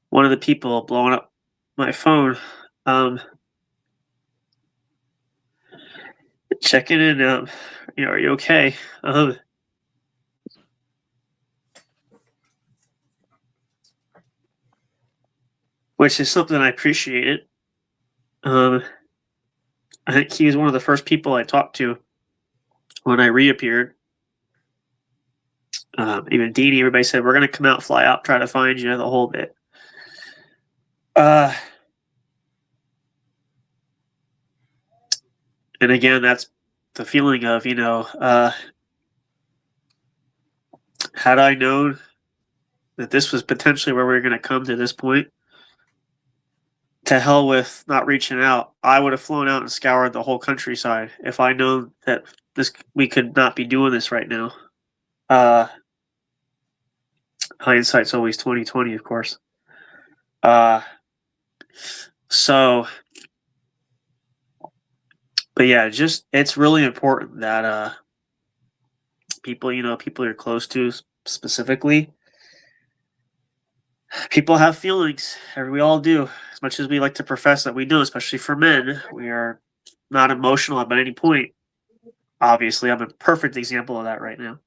one of the people blowing up my phone, checking in, are you okay? Which is something I appreciated. I think he was one of the first people I talked to when I reappeared. Even Deanie, everybody said, we're going to come out, fly out, try to find you, the whole bit. And again, that's the feeling of, had I known that this was potentially where we were going to come to this point, to hell with not reaching out. I would have flown out and scoured the whole countryside if I known that we could not be doing this right now. Hindsight's always 20/20, of course. So, but yeah, it's really important that people you're close to specifically. People have feelings. We all do. As much as we like to profess that we do, especially for men, we are not emotional at any point. Obviously, I'm a perfect example of that right now.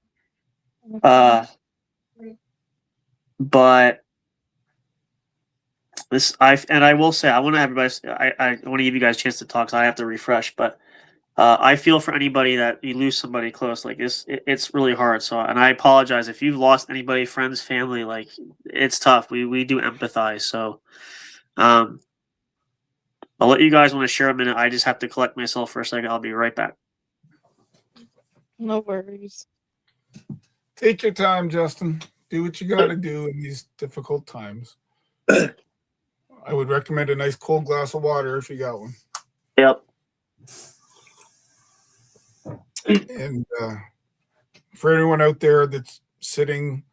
But I will say, I want to have everybody. I want to give you guys a chance to talk, so I have to refresh. But I feel for anybody that you lose somebody close like this. It's really hard. So, and I apologize if you've lost anybody, friends, family. Like, it's tough. We do empathize. So, I'll let you guys want to share a minute. I just have to collect myself for a second. I'll be right back. No worries. Take your time, Justin. Do what you got to do in these difficult times. I would recommend a nice cold glass of water if you got one. Yep. And for anyone out there that's sitting,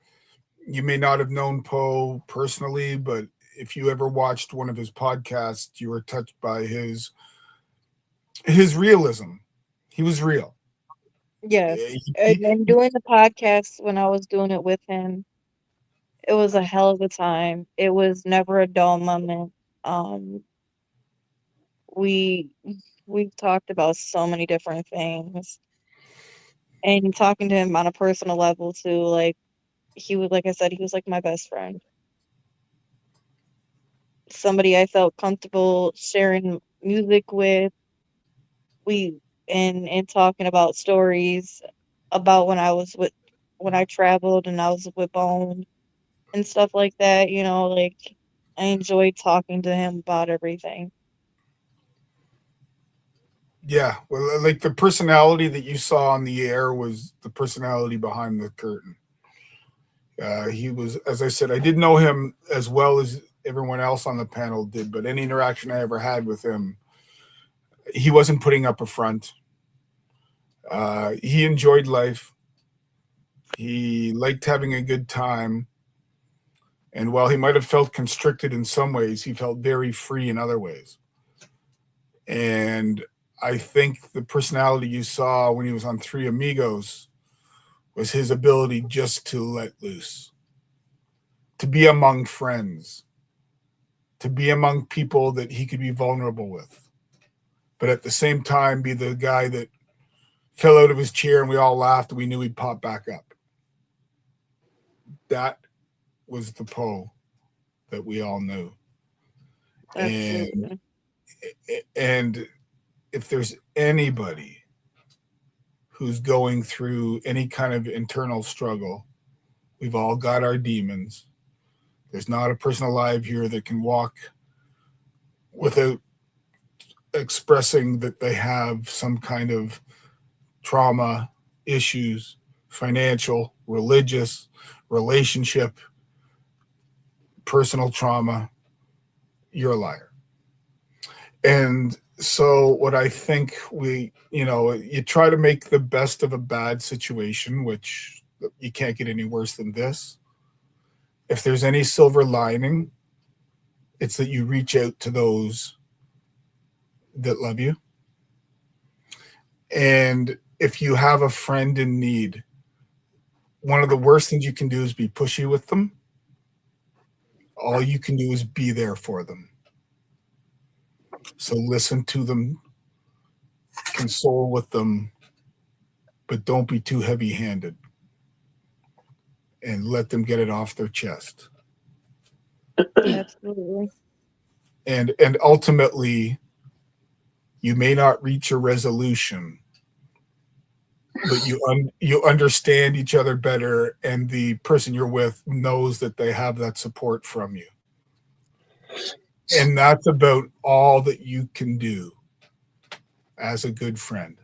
you may not have known Poe personally, but if you ever watched one of his podcasts, you were touched by his realism. He was real. Yes. And doing the podcast, when I was doing it with him, it was a hell of a time. It was never a dull moment. We've talked about so many different things. And talking to him on a personal level too, like like I said, he was like my best friend. Somebody I felt comfortable sharing music with. And talking about stories about when I traveled and I was with Bone and stuff like that, like I enjoyed talking to him about everything. Yeah, well, like the personality that you saw on the air was the personality behind the curtain. He was, as I said, I didn't know him as well as everyone else on the panel did, but any interaction I ever had with him, he wasn't putting up a front. He enjoyed life. He liked having a good time. And while he might have felt constricted in some ways, he felt very free in other ways. And I think the personality you saw when he was on Three Amigos was his ability just to let loose, to be among friends, to be among people that he could be vulnerable with, but at the same time be the guy that fell out of his chair and we all laughed and we knew he'd pop back up. That was the Poe that we all knew. Absolutely. And if there's anybody who's going through any kind of internal struggle, we've all got our demons. There's not a person alive here that can walk without expressing that they have some kind of trauma, issues, financial, religious, relationship, personal trauma. You're a liar. And so what I think you try to make the best of a bad situation, which you can't get any worse than this. If there's any silver lining, it's that you reach out to those that love you. And if you have a friend in need, one of the worst things you can do is be pushy with them. All you can do is be there for them. So listen to them, console with them, but don't be too heavy-handed. And let them get it off their chest. Absolutely. And ultimately, you may not reach a resolution, but you understand each other better, and the person you're with knows that they have that support from you. And that's about all that you can do as a good friend.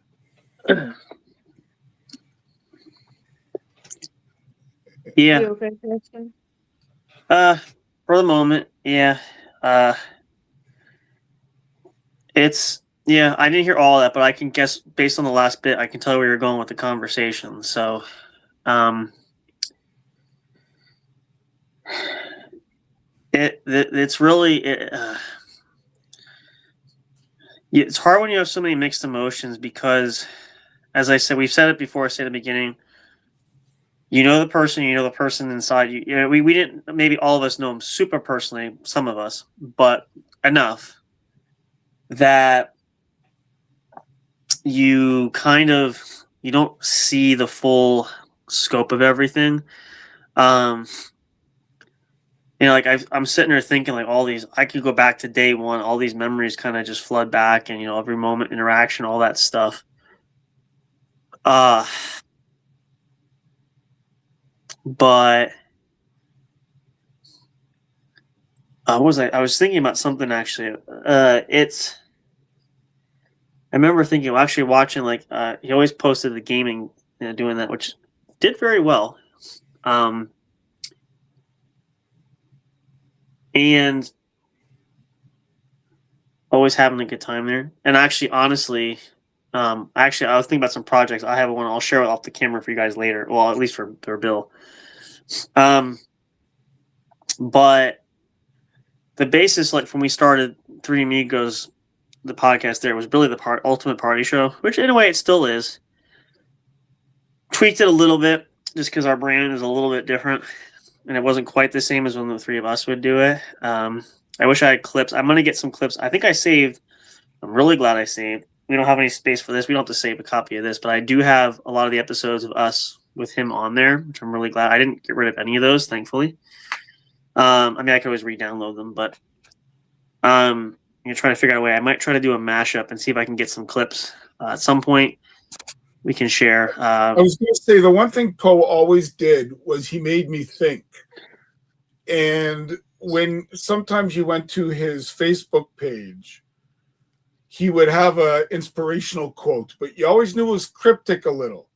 Yeah. You okay, Kristen? For the moment, yeah. I didn't hear all that, but I can guess based on the last bit, I can tell where you're going with the conversation. So, it's really it's hard when you have so many mixed emotions because, as I said, we've said it before. I said at the beginning. You know the person inside you. We didn't, maybe all of us know him super personally, some of us, but enough that you don't see the full scope of everything. I'm sitting there thinking like all these, I could go back to day one, all these memories kind of just flood back and, every moment, interaction, all that stuff. But I was thinking about something actually. I remember thinking, actually watching he always posted the gaming, doing that, which did very well. And always having a good time there. And actually, honestly, I was thinking about some projects. I have one I'll share off the camera for you guys later. Well, at least for Bill. But the basis, like when we started Three Amigos, the podcast there was really the ultimate party show, which in a way it still is. Tweaked it a little bit just because our brand is a little bit different, and it wasn't quite the same as when the three of us would do it. I wish I had clips. I'm gonna get some clips. I think I saved. I'm really glad I saved. We don't have any space for this. We don't have to save a copy of this, but I do have a lot of the episodes of us with him on there, which I'm really glad. I didn't get rid of any of those, thankfully. I could always re-download them, but I'm trying to figure out a way. I might try to do a mashup and see if I can get some clips at some point we can share. I was going to say the one thing Poe always did was he made me think. And when sometimes you went to his Facebook page, he would have an inspirational quote, but you always knew it was cryptic a little.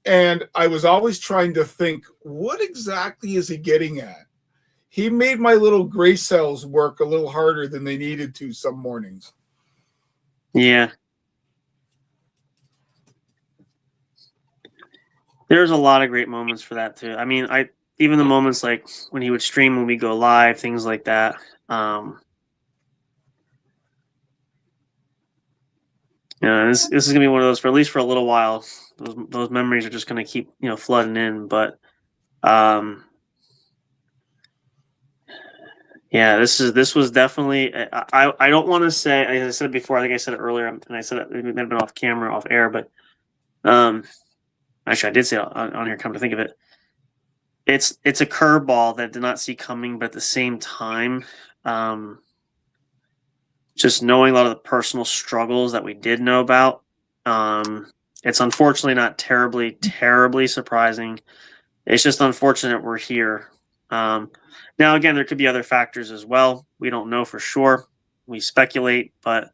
And I was always trying to think, what exactly is he getting at? He made my little gray cells work a little harder than they needed to some mornings. Yeah. There's a lot of great moments for that too. Even the moments like when he would stream when we go live, things like that. This is gonna be one of those for at least for a little while. Those memories are just gonna keep flooding in. But yeah, this was definitely. I don't want to say, as I said before. I think I said it earlier, and I said it may have been off camera, off air, but Actually, I did say on here. Come to think of it, it's a curveball that I did not see coming, but at the same time, just knowing a lot of the personal struggles that we did know about, it's unfortunately not terribly surprising. It's just unfortunate we're here. Now, again, there could be other factors as well. We don't know for sure. We speculate, but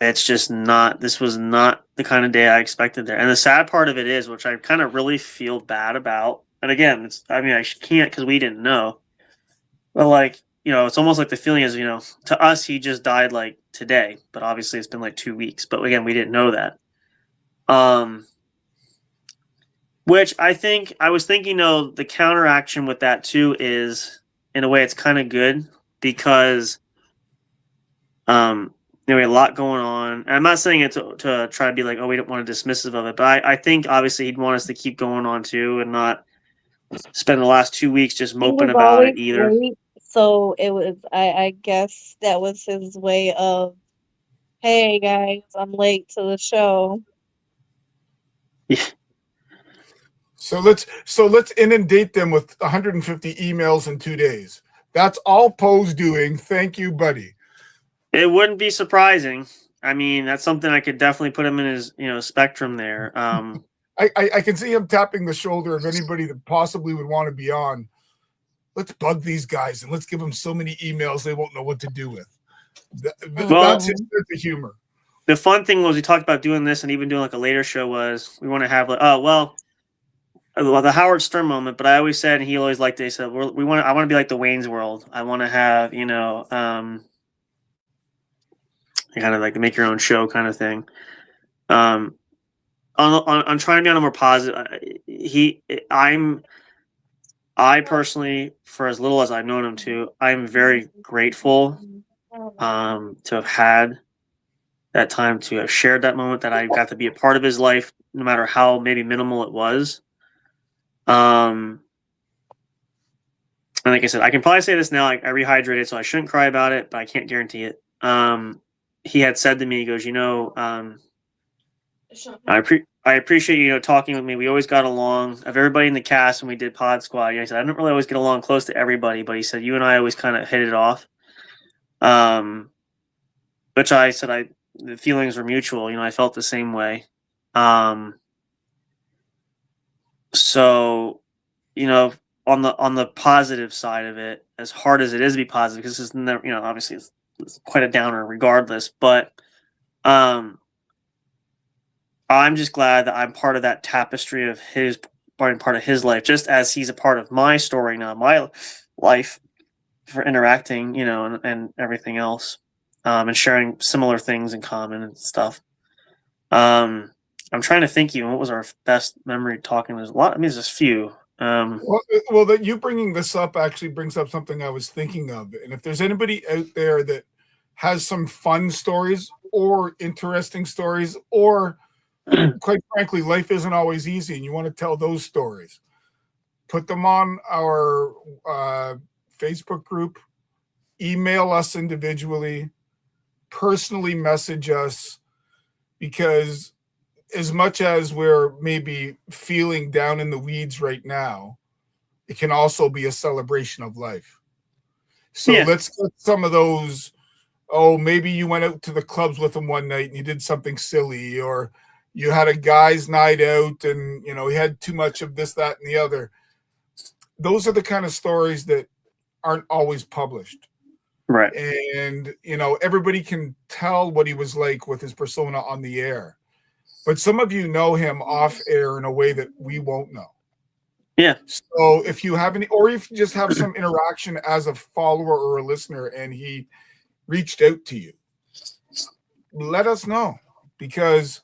it's just not. This was not the kind of day I expected there. And the sad part of it is, which I kind of really feel bad about. And again, I can't because we didn't know. But like, it's almost like the feeling is, to us he just died like today, but obviously it's been like 2 weeks. But again, we didn't know that. Which I think I was thinking, the counteraction with that too is, in a way, it's kind of good because, we had a lot going on. And I'm not saying it to try to be like, oh, we don't want to dismissive of it, but I think obviously he'd want us to keep going on too and not spend the last 2 weeks just He moping was about it always either. late, so it was. I guess that was his way of, hey guys, I'm late to the show. Yeah. So let's inundate them with 150 emails in 2 days. That's all Poe's doing. Thank you, buddy. It wouldn't be surprising. I mean, that's something I could definitely put him in his, spectrum there. I can see him tapping the shoulder of anybody that possibly would want to be on. Let's bug these guys and let's give them so many emails they won't know what to do with. That's his sense of humor. The fun thing was we talked about doing this and even doing like a later show was we want to have like, the Howard Stern moment. But I always said, and he always liked it. He said, I want to be like the Wayne's World. I want to have, kind of like the make your own show kind of thing. On trying to be on a more positive, I personally, for as little as I've known him to, I'm very grateful to have had that time, to have shared that moment, that I got to be a part of his life, no matter how maybe minimal it was. And like I said, I can probably say this now, I rehydrated, so I shouldn't cry about it, but I can't guarantee it. He had said to me, he goes, I appreciate you talking with me. We always got along. Of everybody in the cast when we did Pod Squad, he said I didn't really always get along close to everybody, but he said you and I always kind of hit it off. Which I said the feelings were mutual. I felt the same way. So, on the positive side of it, as hard as it is to be positive, because it's never, obviously it's quite a downer regardless, but I'm just glad that I'm part of that tapestry of his part of his life, just as he's a part of my story now, my life, for interacting, and everything else, and sharing similar things in common and stuff. I'm trying to think, what was our best memory talking? There's a lot. I mean, there's just few. Well, that you bringing this up actually brings up something I was thinking of. And if there's anybody out there that has some fun stories or interesting stories, or quite frankly, life isn't always easy and you want to tell those stories, put them on our Facebook group, email us individually, personally message us, because as much as we're maybe feeling down in the weeds right now, it can also be a celebration of life. So let's get some of those. Oh, maybe you went out to the clubs with him one night and you did something silly, or you had a guy's night out and, he had too much of this, that, and the other. Those are the kind of stories that aren't always published. Right. And, everybody can tell what he was like with his persona on the air. But some of you know him off air in a way that we won't know. Yeah. So if you have any, or if you just have some interaction as a follower or a listener and he reached out to you, let us know, because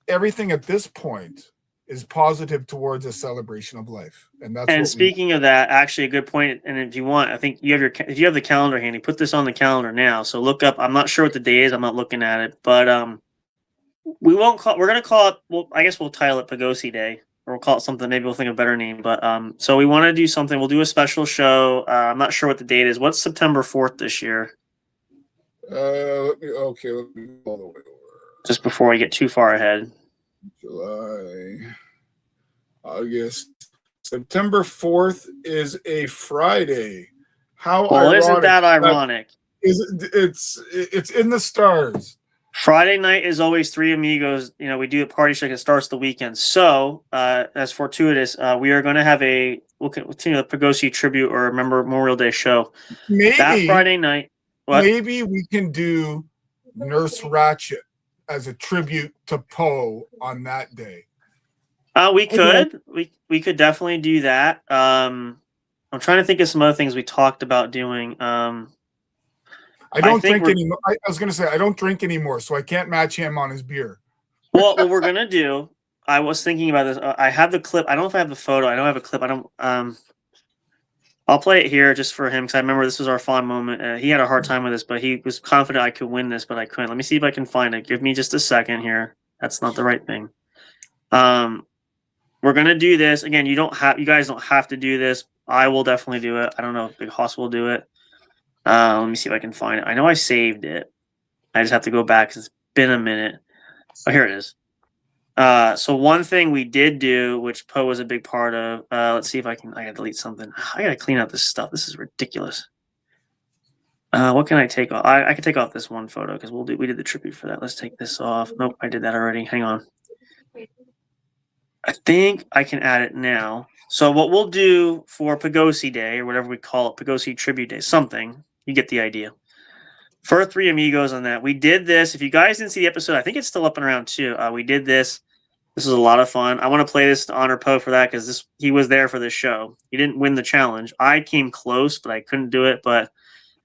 everything at this point is positive towards a celebration of life. And speaking of that, actually a good point. And if you want, I think if you have the calendar handy, put this on the calendar now. So look up, I'm not sure what the day is. I'm not looking at it, but, we're going to call it, well, I guess we'll title it Pagosi Day, or we'll call it something. Maybe we'll think of a better name, but, so we want to do something. We'll do a special show. I'm not sure what the date is. What's September 4th this year? Let me go all the way over. Just before we get too far ahead. July, August, September 4th is a Friday. How Well, ironic! isn't that ironic? It's in the stars. Friday night is always Three Amigos. You know, we do a party show that starts the weekend. So, as fortuitous, we are going to have we'll continue the Pagosi tribute or Memorial Day show. Maybe that Friday night. What? Maybe we can do Nurse Ratchet as a tribute to Poe on that day. We could. We could definitely do that. I'm trying to think of some other things we talked about doing. I don't drink anymore. I was going to say I don't drink anymore, so I can't match him on his beer. Well, what we're gonna do? I was thinking about this. I have the clip. I don't know if I have the photo. I don't have a clip. I don't. I'll play it here just for him because I remember this was our fun moment. He had a hard time with this, but he was confident I could win this, but I couldn't. Let me see if I can find it. Give me just a second here. That's not the right thing. We're gonna do this again. You guys don't have to do this. I will definitely do it. I don't know if Big Hoss will do it. Let me see if I can find it. I know I saved it. I just have to go back because it's been a minute. Oh, here it is. So one thing we did do, which Poe was a big part of, let's see if I gotta delete something. I gotta clean out this stuff. This is ridiculous. What can I take off? I can take off this one photo because we did the tribute for that. Let's take this off. Nope, I did that already. Hang on. I think I can add it now. So what we'll do for Pagosi Day, or whatever we call it, Pagosi Tribute Day, something. You get the idea. For Three Amigos on that, we did this. If you guys didn't see the episode, I think it's still up and around too. We did this. This was a lot of fun. I want to play this to honor Poe for that because he was there for this show. He didn't win the challenge. I came close, but I couldn't do it. But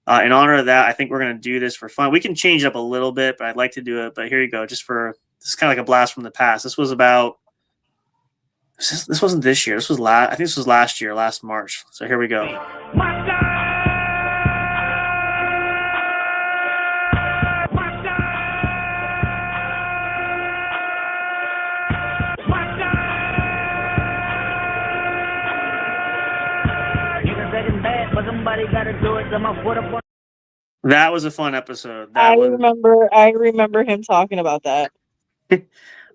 in honor of that, I think we're going to do this for fun. We can change it up a little bit, but I'd like to do it. But here you go. This is kind of like a blast from the past. This was about. This wasn't this year. I think this was last year, last March. So here we go. That was a fun episode. I remember him talking about that.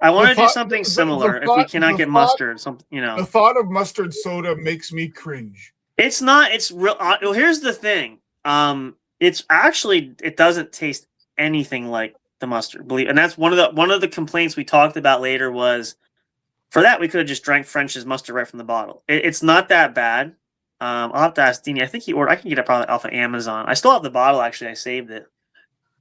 I want to do something similar if we cannot get mustard. The thought of mustard soda makes me cringe. It's not. It's real. Well, here's the thing. It doesn't taste anything like the mustard. And that's one of the complaints we talked about later was for that we could have just drank French's mustard right from the bottle. It's not that bad. I'll have to ask Deanie. I think I can get it probably off of Amazon. I still have the bottle actually. I saved it.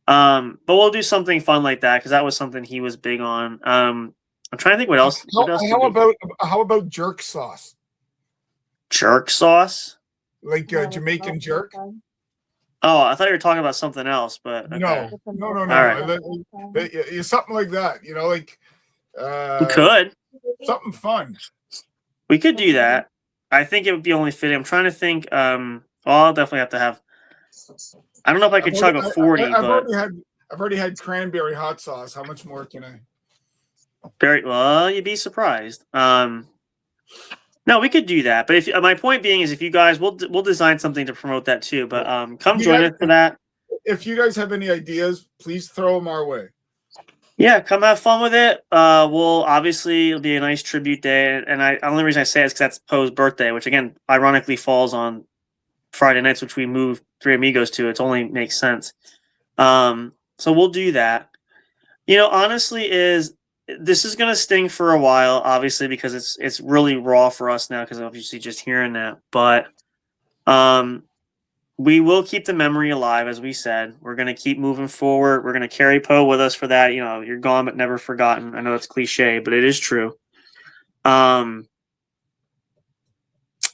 But we'll do something fun like that because that was something he was big on. I'm trying to think what else. How about jerk sauce? Jerk sauce? Like Jamaican jerk? Oh, I thought you were talking about something else, but okay. No. All right. Something like that. We could. Something fun. We could do that. I think it would be only fitting. I'm trying to think. I'll definitely have to have. I don't know if I could chug a 40, but I've already had cranberry hot sauce. How much more can I? Well, you'd be surprised. No, we could do that. But my point being is, if you guys, we'll design something to promote that too. But come join us for that. If you guys have any ideas, please throw them our way. Yeah, come have fun with it. It'll be a nice tribute day, and the only reason I say it is because that's Poe's birthday, which again, ironically falls on Friday nights, which we moved Three Amigos to. It only makes sense. So we'll do that. Honestly, this is gonna sting for a while, obviously, because it's really raw for us now because obviously just hearing that. But we will keep the memory alive, as we said. We're gonna keep moving forward. We're gonna carry Poe with us for that. You're gone but never forgotten. I know it's cliche, but it is true. And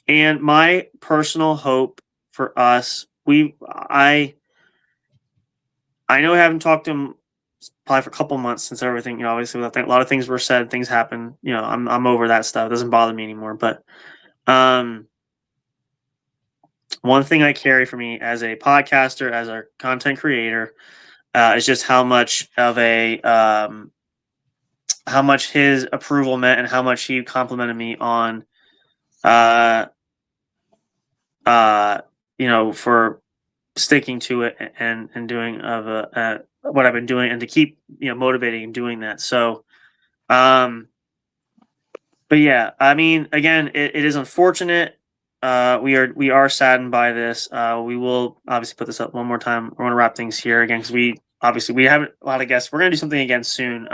my personal hope for us, I know I haven't talked to him probably for a couple months since everything, obviously a lot of things were said, things happened. I'm over that stuff. It doesn't bother me anymore. But one thing I carry for me as a podcaster, as a content creator, is just how much his approval meant and how much he complimented me on, for sticking to it and doing what I've been doing, and to keep motivating and doing that. So, but yeah, I mean, again, it is unfortunate. We are saddened by this. We will obviously put this up one more time. We're gonna wrap things here again because we have a lot of guests. We're gonna do something again soon.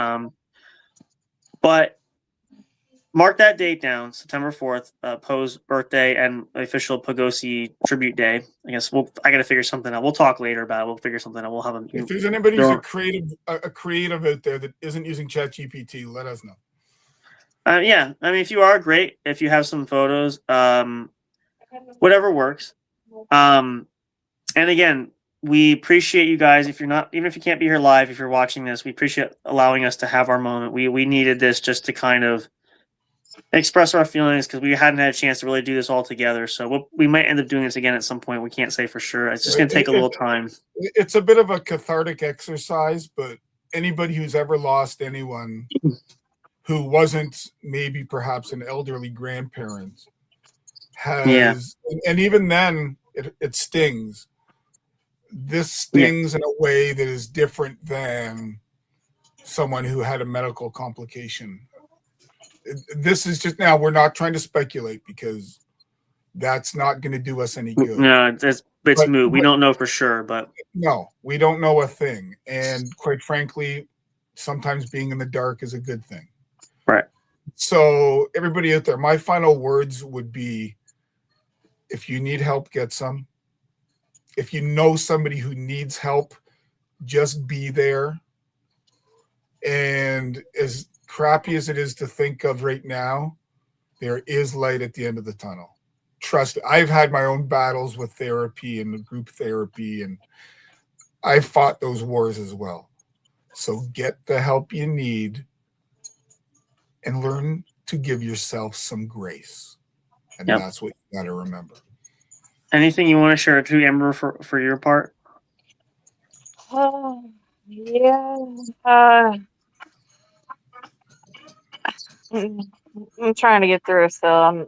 But mark that date down, September 4th, Poe's birthday and official Pogosi tribute day. I guess I got to figure something out. We'll talk later about it. We'll figure something out. We'll have if there's anybody who's a creative out there that isn't using ChatGPT, let us know. Yeah, I mean, if you are, great. If you have some photos, whatever works. And again, we appreciate you guys. Even if you can't be here live, if you're watching this, we appreciate allowing us to have our moment. We needed this just to kind of express our feelings because we hadn't had a chance to really do this all together. So we might end up doing this again at some point. We can't say for sure. It's just going to take a little time. It's a bit of a cathartic exercise, but anybody who's ever lost anyone who wasn't maybe perhaps an elderly grandparent has, and even then it stings. This stings in a way that is different than someone who had a medical complication. This is just, now we're not trying to speculate because that's not going to do us any good. No, it's moot. We don't know for sure, but no, we don't know a thing. And quite frankly, sometimes being in the dark is a good thing. Right. So everybody out there, my final words would be, if you need help, get some. If you know somebody who needs help, just be there. And as crappy as it is to think of right now, there is light at the end of the tunnel. Trust it. I've had my own battles with therapy and group therapy, and I've fought those wars as well. So get the help you need and learn to give yourself some grace. And that's what you got to remember. Anything you want to share to Amber for your part? Yeah. I'm trying to get through it still.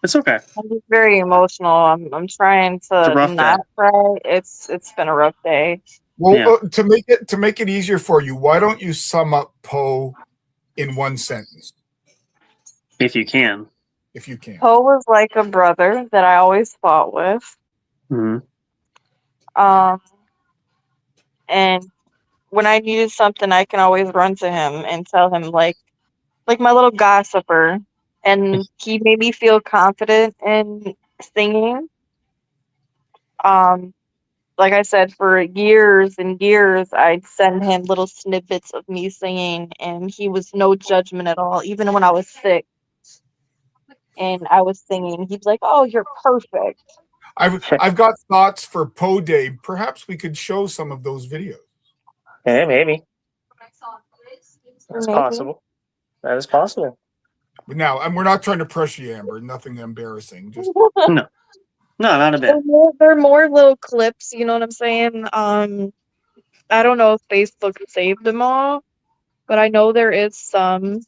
It's okay. I'm just very emotional. I'm trying to not cry. It's been a rough day. Well, to make it easier for you, why don't you sum up Poe in one sentence? If you can. Poe was like a brother that I always fought with. Mm-hmm. And when I needed something, I can always run to him and tell him, like my little gossiper. And he made me feel confident in singing. Like I said, for years and years, I'd send him little snippets of me singing, and he was no judgment at all. Even when I was sick and I was singing, he'd be like, "Oh, you're perfect." I've got thoughts for Poe Day. Perhaps we could show some of those videos. Yeah, maybe. That's possible. That is possible. But now, and we're not trying to pressure you, Amber. Nothing embarrassing. Just no, not a bit. They're more little clips. You know what I'm saying? I don't know if Facebook saved them all, but I know there is some.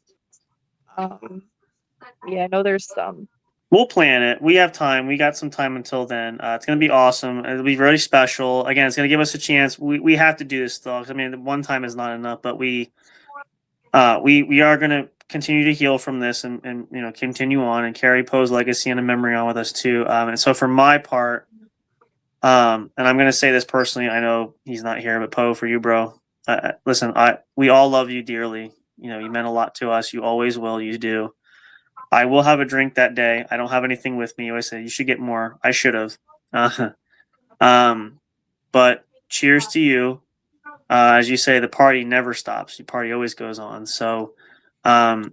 Yeah, I know there's some. We'll plan it. We have time. We got some time until then. It's going to be awesome. It'll be really special. Again, it's going to give us a chance. We have to do this still. I mean, one time is not enough, but we are going to continue to heal from this and continue on and carry Poe's legacy and a memory on with us too. And so for my part, and I'm going to say this personally, I know he's not here, but Poe, for you, bro, listen, we all love you dearly. You meant a lot to us. You always will. You do. I will have a drink that day. I don't have anything with me. I always say you should get more. I should have. But cheers to you. As you say, the party never stops. The party always goes on. So, in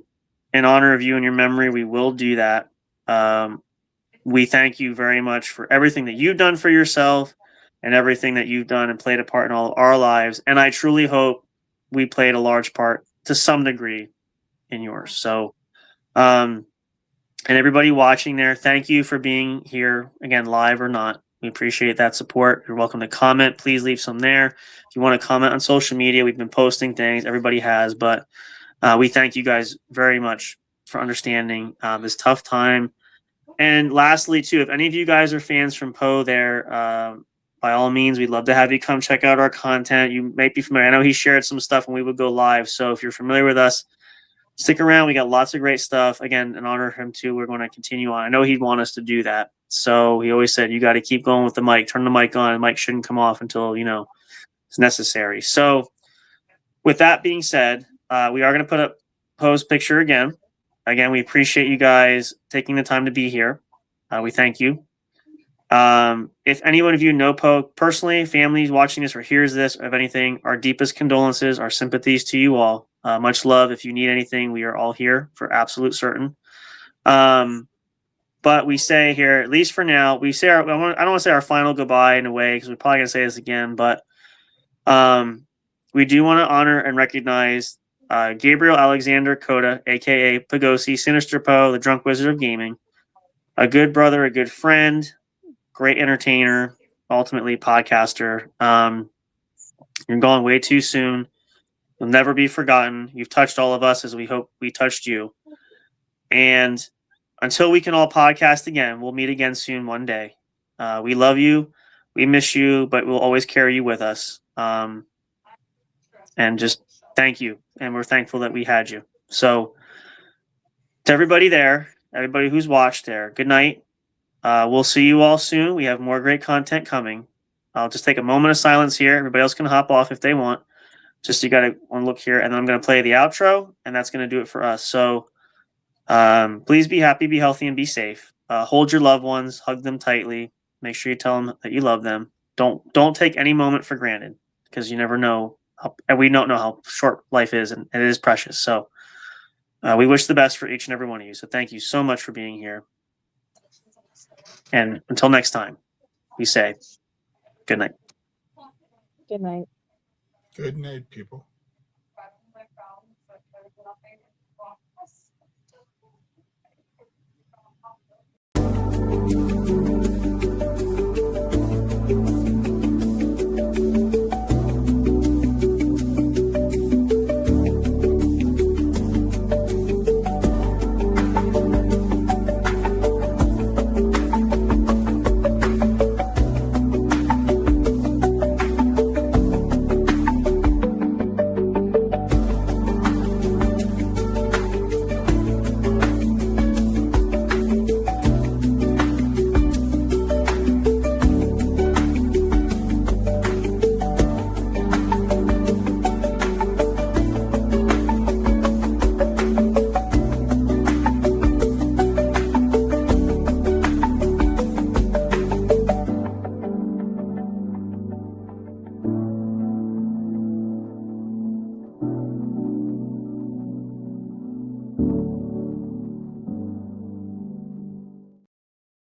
honor of you and your memory, we will do that. We thank you very much for everything that you've done for yourself and everything that you've done and played a part in all of our lives. And I truly hope we played a large part to some degree in yours. So, and everybody watching there, thank you for being here, again, live or not. We appreciate that support. You're welcome to comment. Please leave some there. If you want to comment on social media, we've been posting things. Everybody has, but we thank you guys very much for understanding this tough time. And lastly, too, if any of you guys are fans from Poe there, by all means, we'd love to have you come check out our content. You might be familiar. I know he shared some stuff when we would go live. So if you're familiar with us, stick around. We got lots of great stuff. Again, in honor of him too, we're going to continue on. I know he'd want us to do that. So he always said, you got to keep going with the mic. Turn the mic on. The mic shouldn't come off until, it's necessary. So with that being said, we are going to put up Poe's picture again. Again, we appreciate you guys taking the time to be here. We thank you. If anyone of you know Poe personally, families watching this or hears this, or if anything, our deepest condolences, our sympathies to you all. Much love. If you need anything, we are all here for absolute certain. But we say here, at least for now, we say I don't want to say our final goodbye in a way because we're probably gonna say this again, but we do want to honor and recognize Gabriel Alexander Coda, aka Pagosi, Sinister Poe, the Drunk Wizard of Gaming, a good brother, a good friend, great entertainer, ultimately podcaster. You're gone way too soon. You'll never be forgotten. You've touched all of us as we hope we touched you. And until we can all podcast again, we'll meet again soon one day. We love you. We miss you, but we'll always carry you with us. And just thank you. And we're thankful that we had you. So to everybody there, everybody who's watched there, good night. We'll see you all soon. We have more great content coming. I'll just take a moment of silence here. Everybody else can hop off if they want. Just you got to look here, and then I'm going to play the outro, and that's going to do it for us. So please be happy, be healthy, and be safe. Hold your loved ones, hug them tightly. Make sure you tell them that you love them. Don't take any moment for granted because you never know, and we don't know how short life is, and it is precious. So we wish the best for each and every one of you. So thank you so much for being here. And until next time, we say good night. Good night. Good night, people.